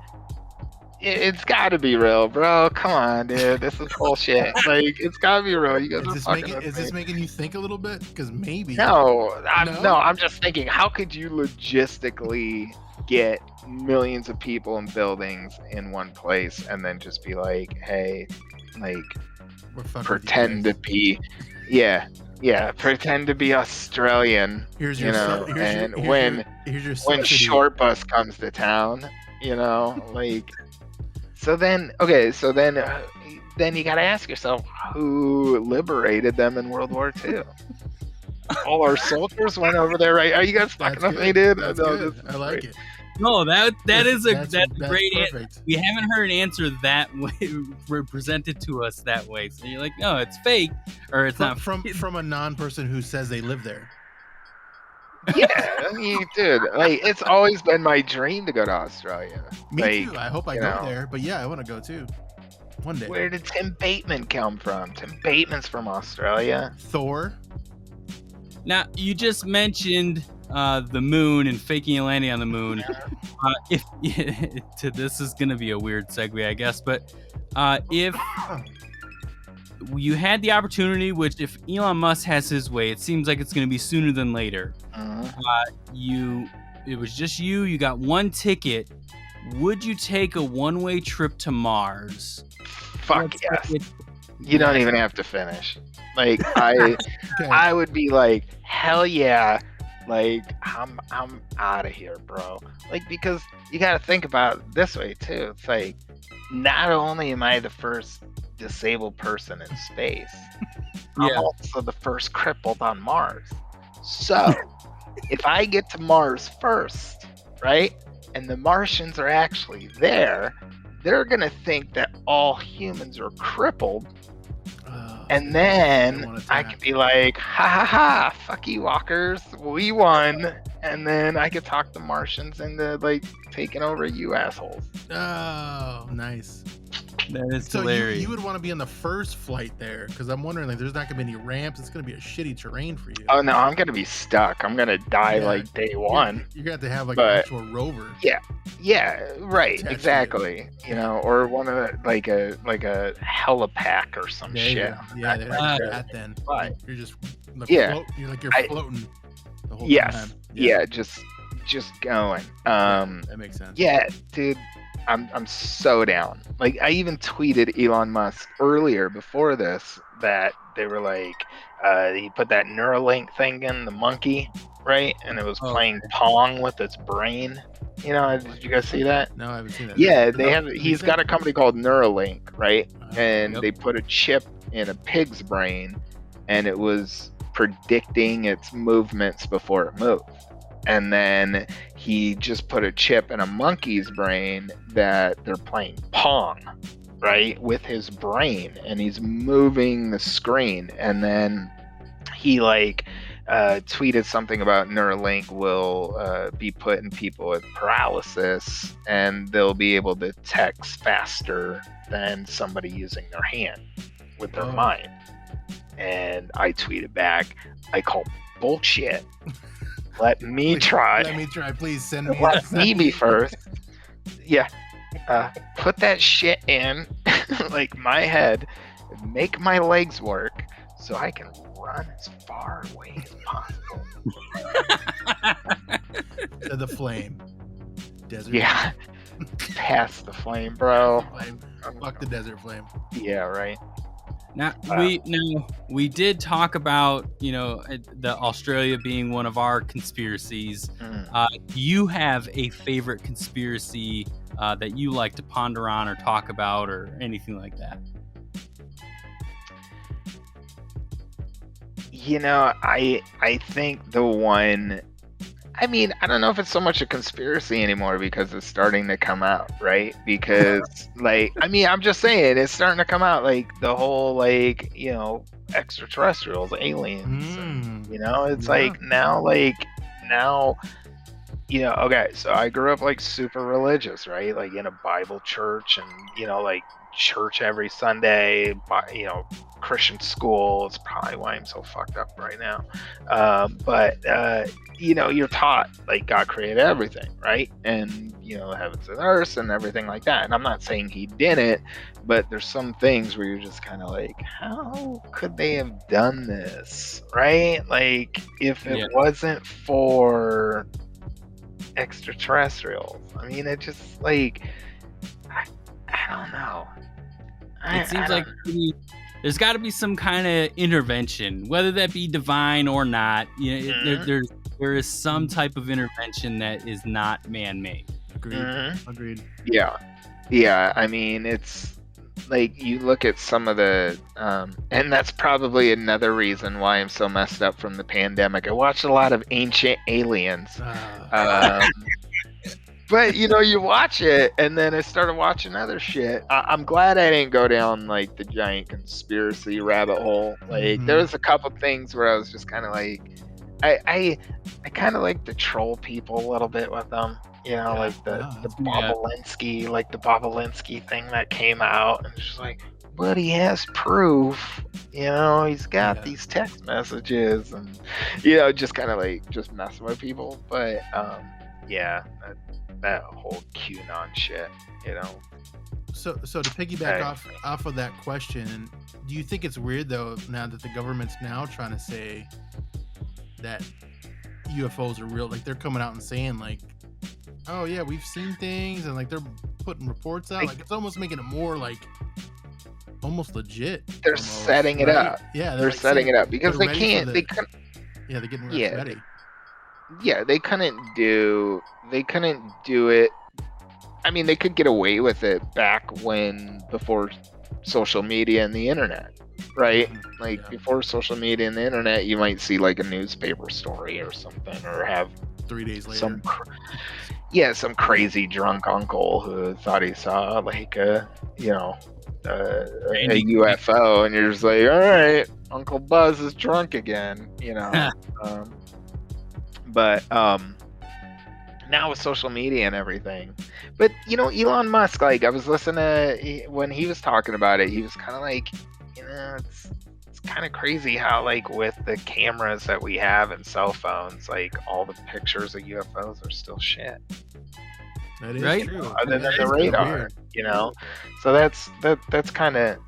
it's got to be real, bro. Come on, dude. This is bullshit. Like, it's got to be real. You guys Is are this fucking making with is me. this making you think a little bit? Because maybe. No, No? I'm just thinking, how could you logistically get millions of people in buildings in one place and then just be like, hey, like, We're fucking with you pretend to guys. be, pretend to be Australian, Here's you your know, here's and your, when here's your when subsidy. Shortbus comes to town, you know, like, so then then you gotta ask yourself, who liberated them in World War II? All our soldiers went over there, right? Are you guys That's fucking with me, good. dude? That's No, good. this I is like great. it. No, that's a great answer. perfect. We haven't heard an answer that way presented to us that way. So you're like, no, it's fake, or it's not From a non-person who says they live there. Yeah, I mean, dude, like, it's always been my dream to go to Australia. Me Like, too. I hope I you go know, there. But yeah, I want to go too. One day. Where did Tim Bateman come from? Tim Bateman's from Australia. Thor. Now, you just mentioned the moon and faking a landing on the moon. If this is going to be a weird segue, I guess, but if you had the opportunity, which if Elon Musk has his way, it seems like it's going to be sooner than later. It was just you got one ticket. Would you take a one-way trip to Mars? Fuck yes. You don't even have to finish. Like, I would be like, hell yeah. Like, I'm out of here, bro. Like, because you got to think about it this way too. It's like, not only am I the first disabled person in space, I'm also the first crippled on Mars. So, if I get to Mars first, right, and the Martians are actually there, they're gonna think that all humans are crippled. And then I could be like, ha ha ha, fuck you walkers, we won. And then I could talk the Martians into like taking over you assholes. Oh, nice. That is so hilarious. You would want to be on the first flight there, because I'm wondering, like, there's not gonna be any ramps. It's gonna be a shitty terrain for you. Oh no, I'm gonna be stuck. I'm gonna die like day one. You're gonna have to have like an actual rover. Yeah, right, exactly. You know, or one of the, like a helipack or some shit. Yeah, that then. But you're just you're floating the whole time. Yeah, just going. That makes sense. Yeah, dude. I'm so down. Like, I even tweeted Elon Musk earlier before this that they were like, he put that Neuralink thing in the monkey, right? And it was playing Pong with its brain. You know, did you guys see that? No, I haven't seen that. Yeah, he's got a company called Neuralink, right? And they put a chip in a pig's brain, and it was predicting its movements before it moved. And then he just put a chip in a monkey's brain that they're playing Pong, right, with his brain, and he's moving the screen. And then he tweeted something about Neuralink will be put in people with paralysis, and they'll be able to text faster than somebody using their hand with their mind. And I tweeted back, I call bullshit. Let me try. Let me try. Please send me. Let me be first. Yeah. Put that shit in, like, my head, make my legs work so I can run as far away as possible. To the flame. Desert. Yeah. Past the flame, bro. Fuck the desert flame. Yeah, right. Now we did talk about, you know, the Australia being one of our conspiracies. You have a favorite conspiracy that you like to ponder on or talk about or anything like that? You know, I think the one, I mean, I don't know if it's so much a conspiracy anymore because it's starting to come out, right? Because, like, I mean, I'm just saying, it's starting to come out, like, the whole, like, you know, extraterrestrials, aliens, and, you know, it's like, now, you know, okay, so I grew up, like, super religious, right? Like, in a Bible church and, you know, like, church every Sunday, you know, Christian school. It's probably why I'm so fucked up right now. But you're taught like God created everything, right? And heavens and earth and everything like that. And I'm not saying he didn't, but there's some things where you're just kind of like, how could they have done this, right? Like, if it wasn't for extraterrestrials, I mean, it just like, I don't know. It seems like there's got to be some kind of intervention, whether that be divine or not. There is some type of intervention that is not man-made. Agreed. Yeah. I mean, it's like you look at some of the, and that's probably another reason why I'm so messed up from the pandemic. I watched a lot of Ancient Aliens. But you watch it, and then I started watching other shit. I'm glad I didn't go down like the giant conspiracy rabbit hole. Like there was a couple things where I was just kind of like, I kind of like to troll people a little bit with them. Like the Bobulinski thing that came out, and it's just like, but he has proof. He's got these text messages, and just kind of like just messing with people. But that whole QAnon shit, So to piggyback off of that question, do you think it's weird though now that the government's now trying to say that UFOs are real? Like they're coming out and saying like, oh yeah, we've seen things, and like they're putting reports out. Like it's almost making it more like almost legit. They're setting it up. Yeah, they're setting it up because they can't. They're getting ready. Yeah, they couldn't do it. I mean, they could get away with it before social media and the internet, right? Like before social media and the internet, you might see like a newspaper story or something, or have 3 days later some crazy drunk uncle who thought he saw like a UFO, and you're just like, all right, Uncle Buzz is drunk again, But now with social media and everything, but Elon Musk, like I was listening to when he was talking about it, he was kind of like, it's kind of crazy how like with the cameras that we have and cell phones, like all the pictures of UFOs are still shit. That is true. Other than the radar, So that's kind of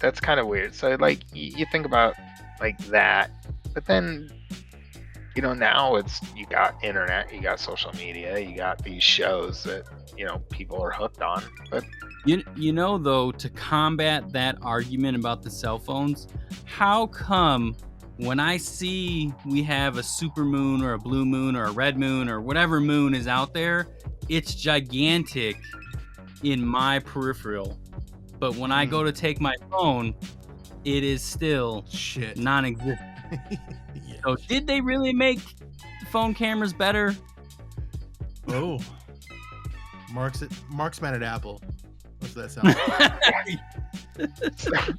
weird. So like you think about like that, but then. Now you got internet, you got social media, you got these shows that, people are hooked on. But though, to combat that argument about the cell phones, how come when I see we have a super moon or a blue moon or a red moon or whatever moon is out there, it's gigantic in my peripheral. But when I go to take my phone, it is still non-existent. So did they really make the phone cameras better? Oh, Mark's mad at Apple. What's that sound like?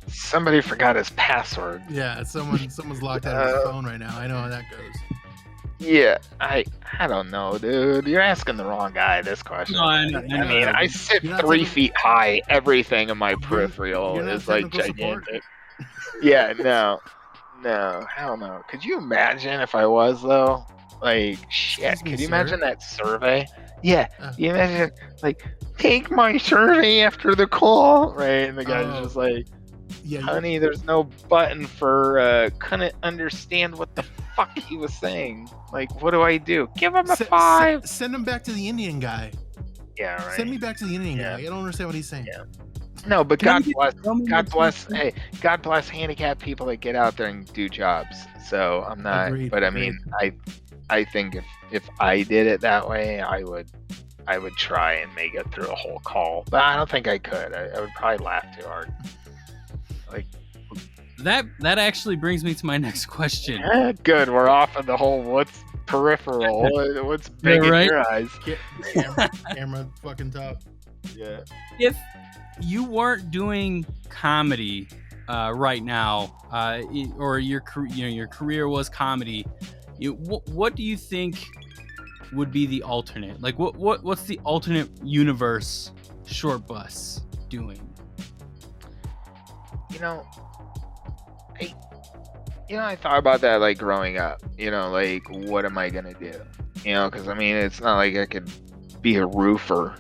Somebody forgot his password. Yeah, someone's locked out of his phone right now. I know how that goes. Yeah, I don't know, dude. You're asking the wrong guy this question. No, I mean, I sit 3 feet high. Everything in my peripheral is like gigantic. Yeah, no, hell no. Could you imagine if I was though? Like, shit. Could you imagine that survey? Yeah. You imagine like, take my survey after the call, right? And the guy's just like, honey, there's no button for couldn't understand what the fuck he was saying. Like, what do I do? Give him a 5. Send him back to the Indian guy. Yeah, right. Send me back to the Indian guy. I don't understand what he's saying. Yeah. No, but God bless handicapped people that get out there and do jobs. So I'm not, but I mean, I think if I did it that way, I would try and make it through a whole call, but I don't think I could. I would probably laugh too hard. Like that actually brings me to my next question. Good, we're off of the whole what's peripheral, what's big in your eyes. Camera fucking top. Yeah. If you weren't doing comedy right now, or your career was comedy, what do you think would be the alternate? Like, what's the alternate universe Shortbus doing? I thought about that like growing up. Like what am I gonna do? Because I mean, it's not like I could be a roofer,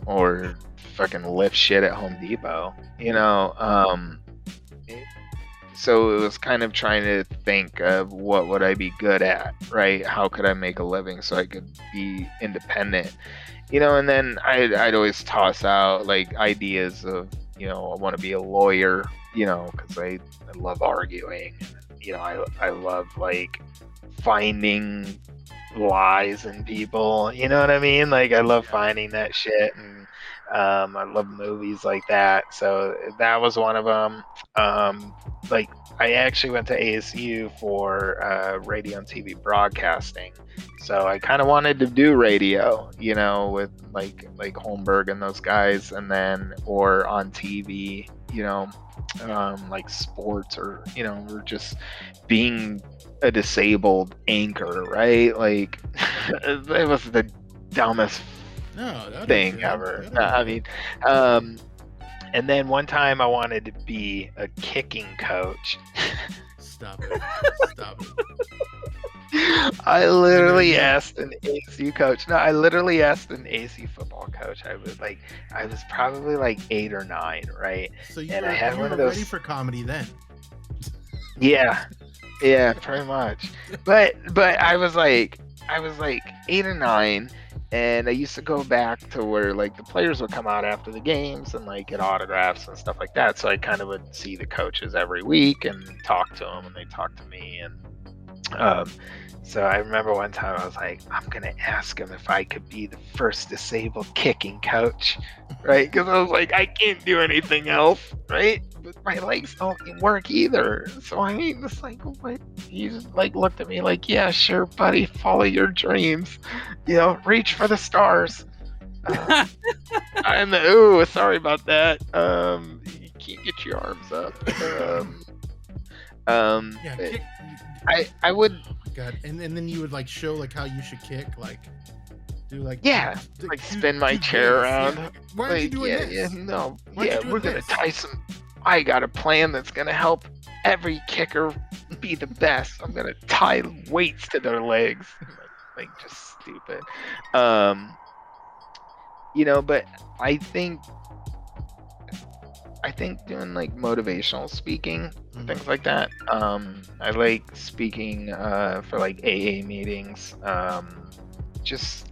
or fucking lift shit at Home Depot. So it was kind of trying to think of what would I be good at, right? How could I make a living so I could be independent? And then I'd always toss out like ideas of, I want to be a lawyer, because I love arguing. I love like finding lies in people. You know what I mean? Like I love finding that shit, and I love movies like that. So that was one of them. Like I actually went to ASU for radio and TV broadcasting. So I kind of wanted to do radio, with like Holmberg and those guys, and then or on TV, like sports or or just being a disabled anchor, right? Like it was the dumbest thing ever. I mean, and then one time I wanted to be a kicking coach. Stop it. I literally asked an AC coach. No, I literally asked an AC football coach. I was probably like 8 or 9, right? So you and were, I had you one were of those... ready for comedy then. Yeah, pretty much. But I was like 8 or 9, and I used to go back to where like the players would come out after the games and like get autographs and stuff like that. So I kind of would see the coaches every week and talk to them, and they talked to me. And so I remember one time I was like, I'm gonna ask him if I could be the first disabled kicking coach, right? Because I was like, I can't do anything else, right? But my legs don't work either. So I mean, it's like, what? He just like looked at me like, yeah, sure, buddy, follow your dreams, reach for the stars. Sorry about that. You can't get your arms up. I would. God, and then you would like show like how you should kick, like do like like spin my chair around. Yeah. Why aren't you doing this? We're gonna tie some. I got a plan that's gonna help every kicker be the best. I'm gonna tie weights to their legs, like just stupid. But I think doing like motivational speaking, things like that. I like speaking for like AA meetings. Just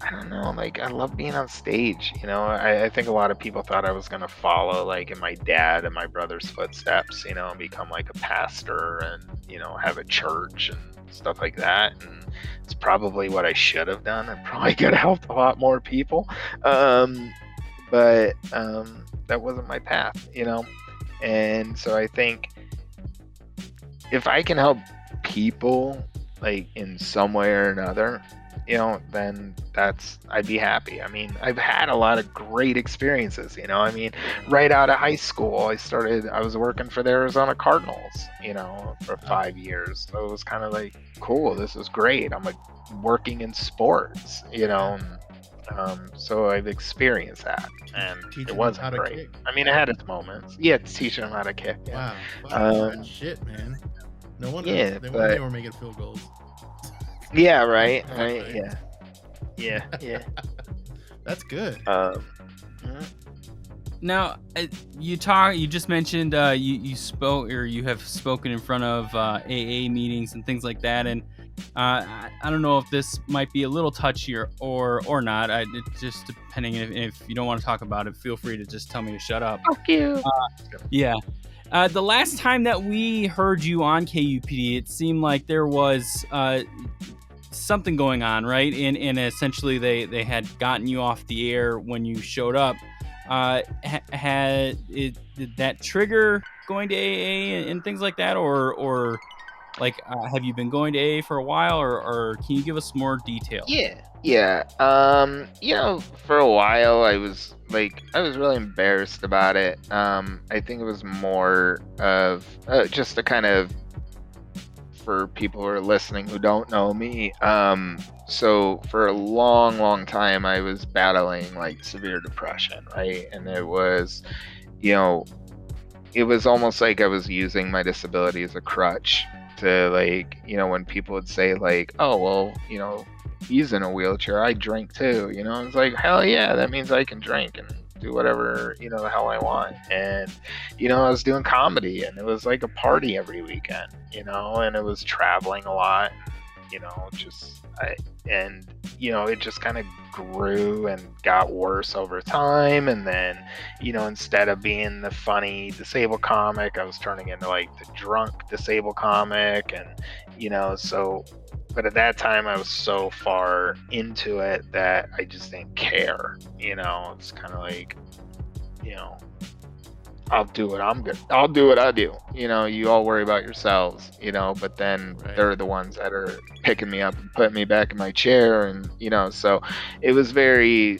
I don't know, like I love being on stage. I think a lot of people thought I was gonna follow like in my dad and my brother's footsteps, and become like a pastor and have a church and stuff like that. And it's probably what I should have done. I probably could have helped a lot more people. But that wasn't my path, and so I think if I can help people like in some way or another, then I'd be happy. I mean, I've had a lot of great experiences, I mean, right out of high school, I was working for the Arizona Cardinals, for 5 years. So it was kind of like, cool, this is great. I'm like working in sports, so I've experienced that, and it wasn't great. Kick. I mean, it had its moments. Yeah, teaching them how to kick. Yeah. Wow. Shit, man. No wonder they were making field goals. Yeah, right. Yeah. That's good. Now, you just mentioned you spoke, or you have spoken in front of AA meetings and things like that, and I don't know if this might be a little touchy or not. It's just depending. If you don't want to talk about it, feel free to just tell me to shut up. Fuck you. Yeah. The last time that we heard you on KUPD, it seemed like there was something going on, right? And essentially they had gotten you off the air when you showed up. Did that trigger going to AA and things like that, or like have you been going to AA for a while, or can you give us more detail? Yeah. For a while I was really embarrassed about it. I think it was more of just a kind of, for people who are listening who don't know me, so for a long time I was battling like severe depression, right? And it was it was almost like I was using my disability as a crutch to, like, you know, when people would say like, oh, well, you know, he's in a wheelchair, I drink too, you know. It's like, hell yeah, that means I can drink and do whatever, you know, the hell I want. And, you know, I was doing comedy, and it was like a party every weekend, you know, and it was traveling a lot, you know, and, you know, it just kind of grew and got worse over time. And then, you know, instead of being the funny disabled comic, I was turning into like the drunk disabled comic. And, you know, so, but at that time I was so far into it that I just didn't care, you know. It's kind of like, you know, I'll do what I'm good. I'll do what I do. You know, you all worry about yourselves, you know, but then they're the ones that are picking me up and putting me back in my chair. And, you know, so it was very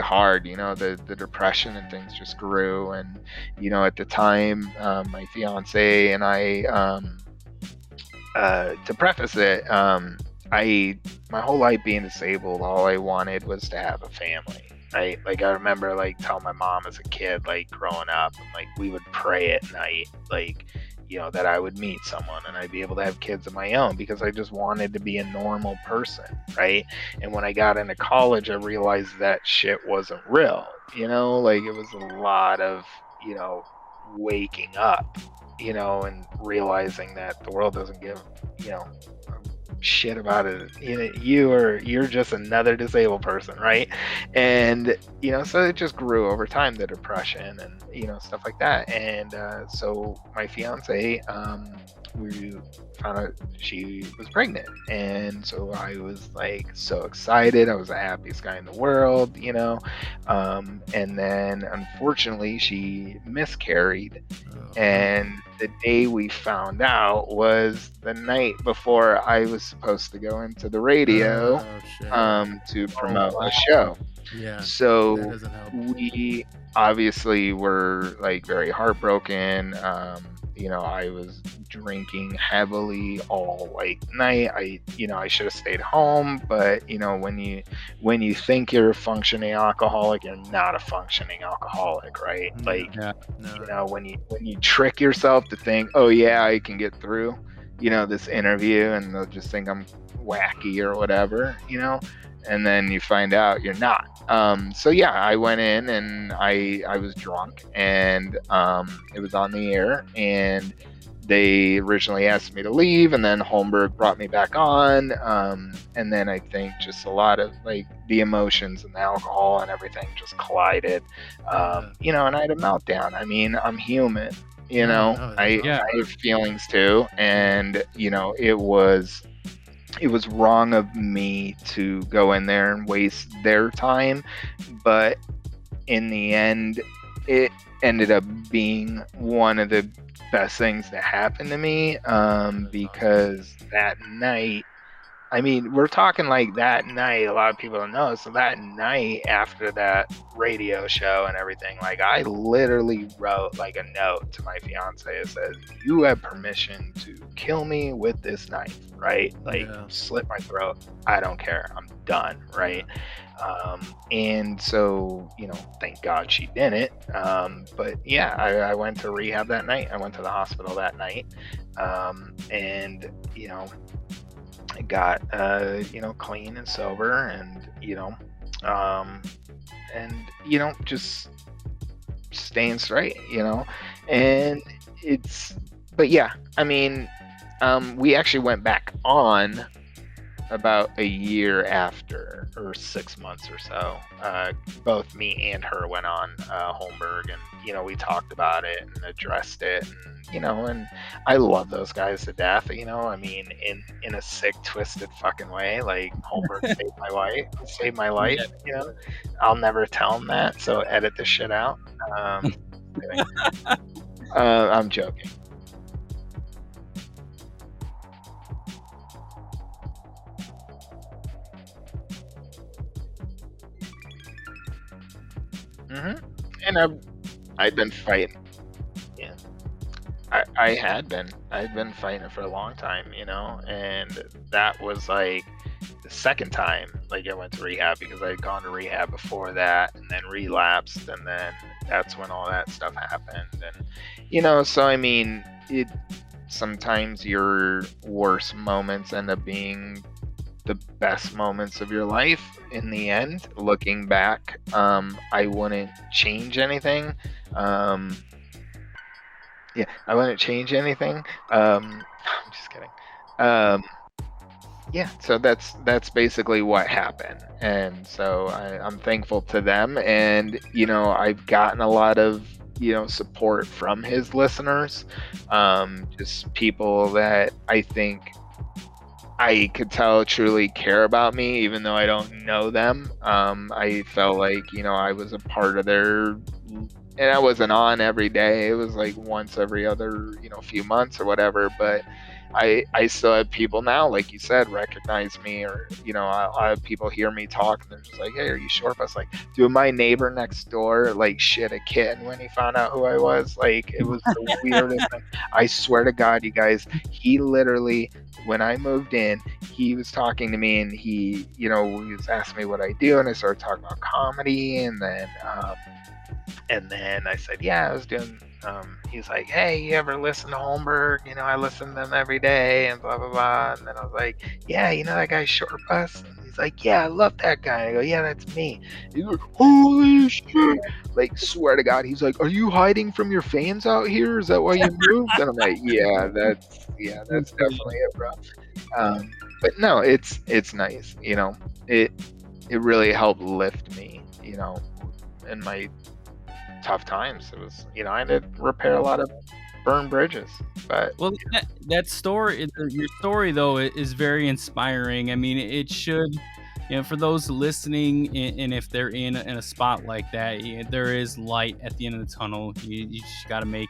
hard, you know, the depression and things just grew. And, you know, at the time, my fiance and I, to preface it, my whole life being disabled, all I wanted was to have a family. Right? Like, I remember like telling my mom as a kid, like growing up, and like we would pray at night, like, you know, that I would meet someone and I'd be able to have kids of my own, because I just wanted to be a normal person, right? And when I got into college, I realized that shit wasn't real, you know, like it was a lot of, you know, waking up, you know, and realizing that the world doesn't give, you know, shit about it. You know, you're just another disabled person, right? And, you know, so it just grew over time, the depression and, you know, stuff like that. And so my fiance, we found out she was pregnant, and so I was like so excited. I was the happiest guy in the world, you know. And then unfortunately she miscarried. And the day we found out was the night before I was supposed to go into the radio to promote a show. Yeah. So we obviously were like very heartbroken. You know, I was drinking heavily all like night. I should have stayed home, but you know, when you think you're a functioning alcoholic, you're not a functioning alcoholic, right? Like, you know, when you trick yourself to think, oh yeah, I can get through, you know, this interview, and they'll just think I'm wacky or whatever, you know, and then you find out you're not. So yeah, I went in and I was drunk, and it was on the air, and they originally asked me to leave, and then Holmberg brought me back on. And then I think just a lot of like the emotions and the alcohol and everything just collided. You know, and I had a meltdown. I mean, I'm human, you know, I have feelings too. And, you know, it was wrong of me to go in there and waste their time, but in the end it ended up being one of the best things that happened to me, because that night, I mean, we're talking like that night, a lot of people don't know. So that night after that radio show and everything, like I literally wrote like a note to my fiance that says, you have permission to kill me with this knife, right? Like slit my throat. I don't care. I'm done, right? And so, you know, thank God she didn't. But yeah, I went to rehab that night. I went to the hospital that night. And, you know, I got you know, clean and sober, and you know, and you know, just staying straight, you know. And but yeah, I mean, we actually went back on about a year after, or 6 months or so. Both me and her went on Holmberg, and you know, we talked about it and addressed it, and you know, and I love those guys to death, you know. I mean, in a sick, twisted fucking way. Like Holmberg saved my life, you know. I'll never tell him that, so edit this shit out. I'm joking. And I've been fighting. Yeah, I'd been fighting it for a long time, you know. And that was like, the second time, like I went to rehab because I had gone to rehab before that and then relapsed, and then that's when all that stuff happened. And so I mean, it sometimes your worst moments end up being the best moments of your life in the end. Looking back, I wouldn't change anything. I wouldn't change anything. I'm just kidding. So that's basically what happened, and so I'm thankful to them, and I've gotten a lot of support from his listeners, just people that I think I could tell truly care about me, even though I don't know them. I felt like, I was a part of their, and I wasn't on every day. It was like once every other, few months or whatever. But I still have people now, like you said, recognize me, or, I have people hear me talk and they're just like, hey, are you Shortbus? Like, dude, my neighbor next door, like, shit a kitten when he found out who I was. Like, it was the weirdest thing. I swear to God, you guys, he literally, when I moved in, he was talking to me, and he was asking me what I do, and I started talking about comedy, and then I said, yeah, I was doing. He's like, hey, you ever listen to Holmberg? I listen to them every day, and blah blah blah. And then I was like, yeah, that guy Shortbus. And he's like, yeah, I love that guy. I go, yeah, that's me. He's like, holy shit! Like, swear to God, he's like, are you hiding from your fans out here? Is that why you moved? And I'm like, yeah, that's definitely it, bro. But no, it's nice. It really helped lift me. In my tough times. It was, I had to repair a lot of burned bridges. But that story, your story though, is very inspiring. I mean, it should, for those listening, and if they're in a spot like that, there is light at the end of the tunnel. You just got to make.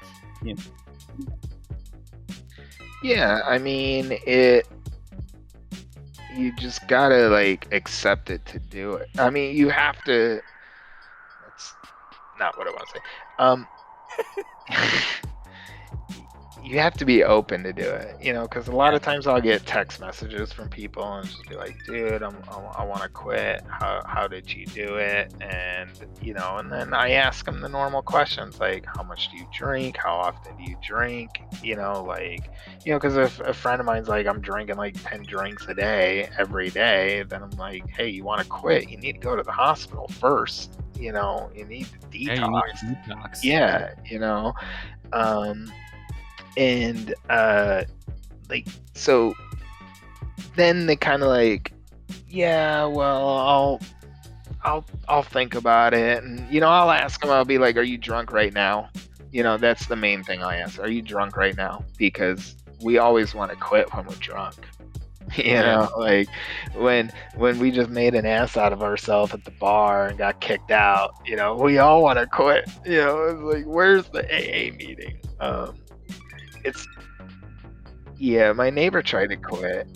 Yeah, I mean, you just gotta accept it to do it. I mean, you have to. That's not what I want to say. You have to be open to do it, because a lot of times I'll get text messages from people and just be like, dude, I want to quit. How did you do it? And, and then I ask them the normal questions, like, how much do you drink? How often do you drink? Because if a friend of mine's like, I'm drinking like 10 drinks a day, every day, then I'm like, hey, you want to quit? You need to go to the hospital first. You need to detox. Yeah, and so then they kind of yeah, well, I'll think about it, and I'll ask them. I'll be like, are you drunk right now? That's the main thing I ask. Are you drunk right now? Because we always want to quit when we're drunk. When we just made an ass out of ourselves at the bar and got kicked out, we all want to quit. It's like, where's the AA meeting? My neighbor tried to quit.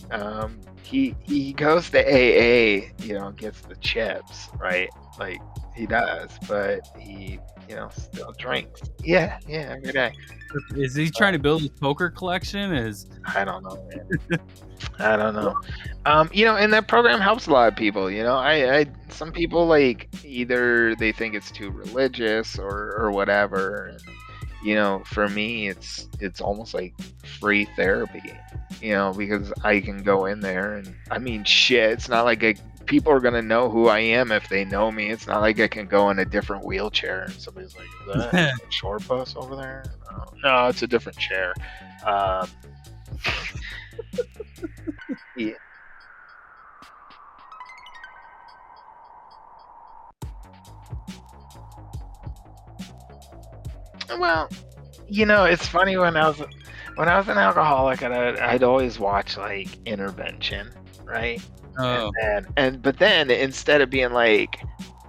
He goes to AA, gets the chips, right? Like, he does, but he, still drinks. Yeah, every day. Is he trying to build his poker collection? I don't know, man. I don't know. And that program helps a lot of people. Some people either they think it's too religious or whatever. And, for me, it's almost like free therapy. Because I can go in there and I mean, shit. It's not like people are gonna know who I am if they know me. It's not like I can go in a different wheelchair and somebody's like, "Is that a Shortbus over there?" No, it's a different chair. Yeah. Well, it's funny when I was an alcoholic, and I'd always watch Intervention, right? Oh. But then instead of being like,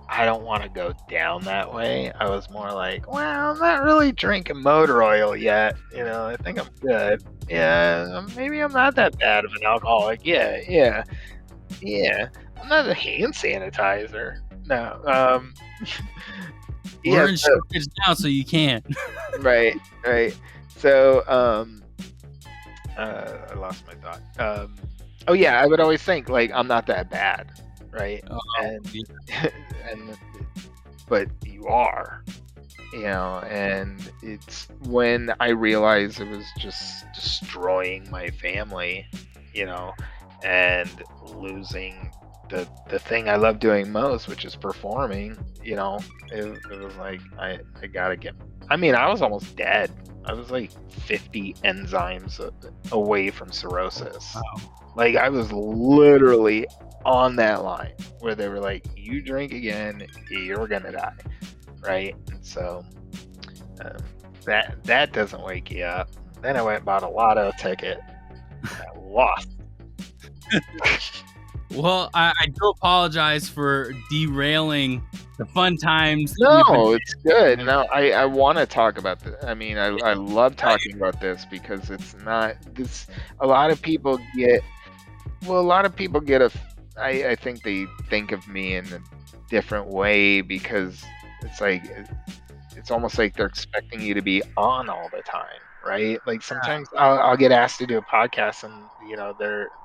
I don't want to go down that way, I was more like, well, I'm not really drinking motor oil yet. I think I'm good. Yeah, maybe I'm not that bad of an alcoholic. Yeah. I'm not a hand sanitizer. No. We're in shortage now, so you can't. Right. So, I lost my thought. Oh yeah, I would always think like I'm not that bad, right? Oh, And yeah. and but you are, and it's when I realized it was just destroying my family, you know, and losing the thing I love doing most, which is performing, it was like I gotta get. I mean, I was almost dead. I was like 50 enzymes away from cirrhosis. Wow. Like I was literally on that line where they were like, "You drink again, you're gonna die," right? And so that doesn't wake you up. Then I went and bought a lotto ticket. And I lost. Well, I do apologize for derailing the fun times. No, it's good. No, I want to talk about this. I mean, I love talking about this because it's not this. A lot of people get. Well, a lot of people get I think they think of me in a different way because it's like it's almost like they're expecting you to be on all the time, right? Like sometimes I'll get asked to do a podcast and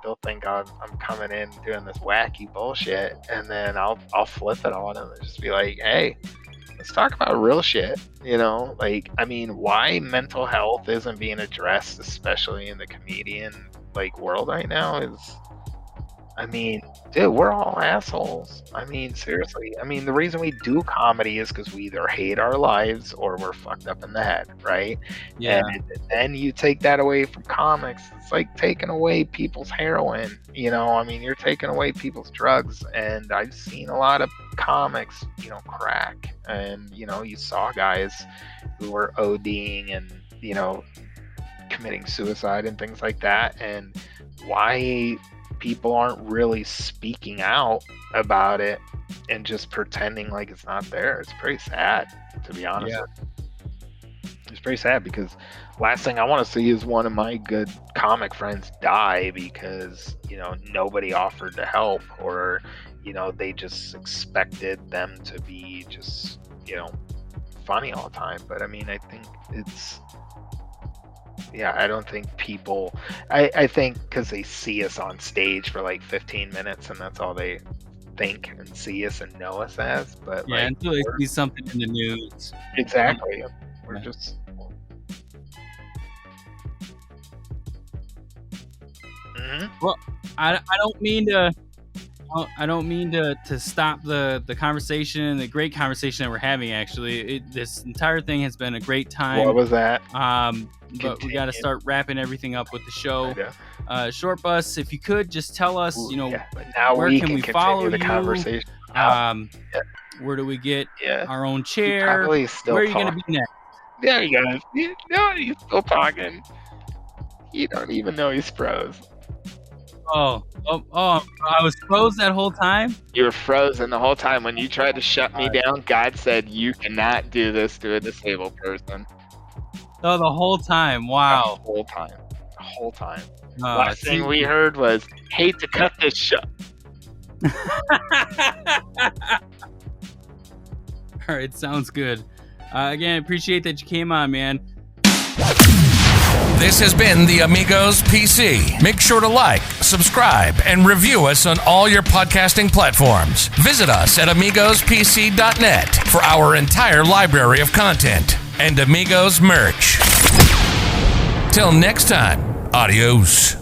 they'll think I'm coming in doing this wacky bullshit, and then I'll flip it on them and just be like, hey, let's talk about real shit. Like, I mean, why mental health isn't being addressed, especially in the comedian world right now, is, I mean, dude, we're all assholes. I mean, seriously. I mean, the reason we do comedy is because we either hate our lives or we're fucked up in the head, right? Yeah. And then you take that away from comics. It's like taking away people's heroin. I mean, you're taking away people's drugs. And I've seen a lot of comics, crack. And, you saw guys who were ODing and, committing suicide and things like that. And why people aren't really speaking out about it and just pretending like it's not there. It's pretty sad, to be honest. Yeah. It's pretty sad because last thing I want to see is one of my good comic friends die because, nobody offered to help, or, they just expected them to be just, funny all the time. But I mean, I think it's, I don't think people, I think because they see us on stage for like 15 minutes and that's all they think and see us and know us as. But until they see something in the news. Exactly. We're just. Mm-hmm. Well, I don't mean to. I don't mean to stop the conversation, the great conversation that we're having. Actually, this entire thing has been a great time. What was that? But we got to start wrapping everything up with the show. Shortbus, if you could just tell us, but now where can we follow the you? Conversation. Where do we get Yeah. our own chair? Probably still Where are you talking. going to be next? There you go. No, he's still talking. You don't even know he's froze. Oh! I was froze that whole time. You were frozen the whole time. When you tried to shut me down, God said you cannot do this to a disabled person. Oh, the whole time. Wow. The whole time. Last thing we heard was, hate to cut this shut. All right, sounds good. Again, appreciate that you came on, man. This has been the Amigos PC. Make sure to like, subscribe, and review us on all your podcasting platforms. Visit us at amigospc.net for our entire library of content and Amigos merch. Till next time, adios.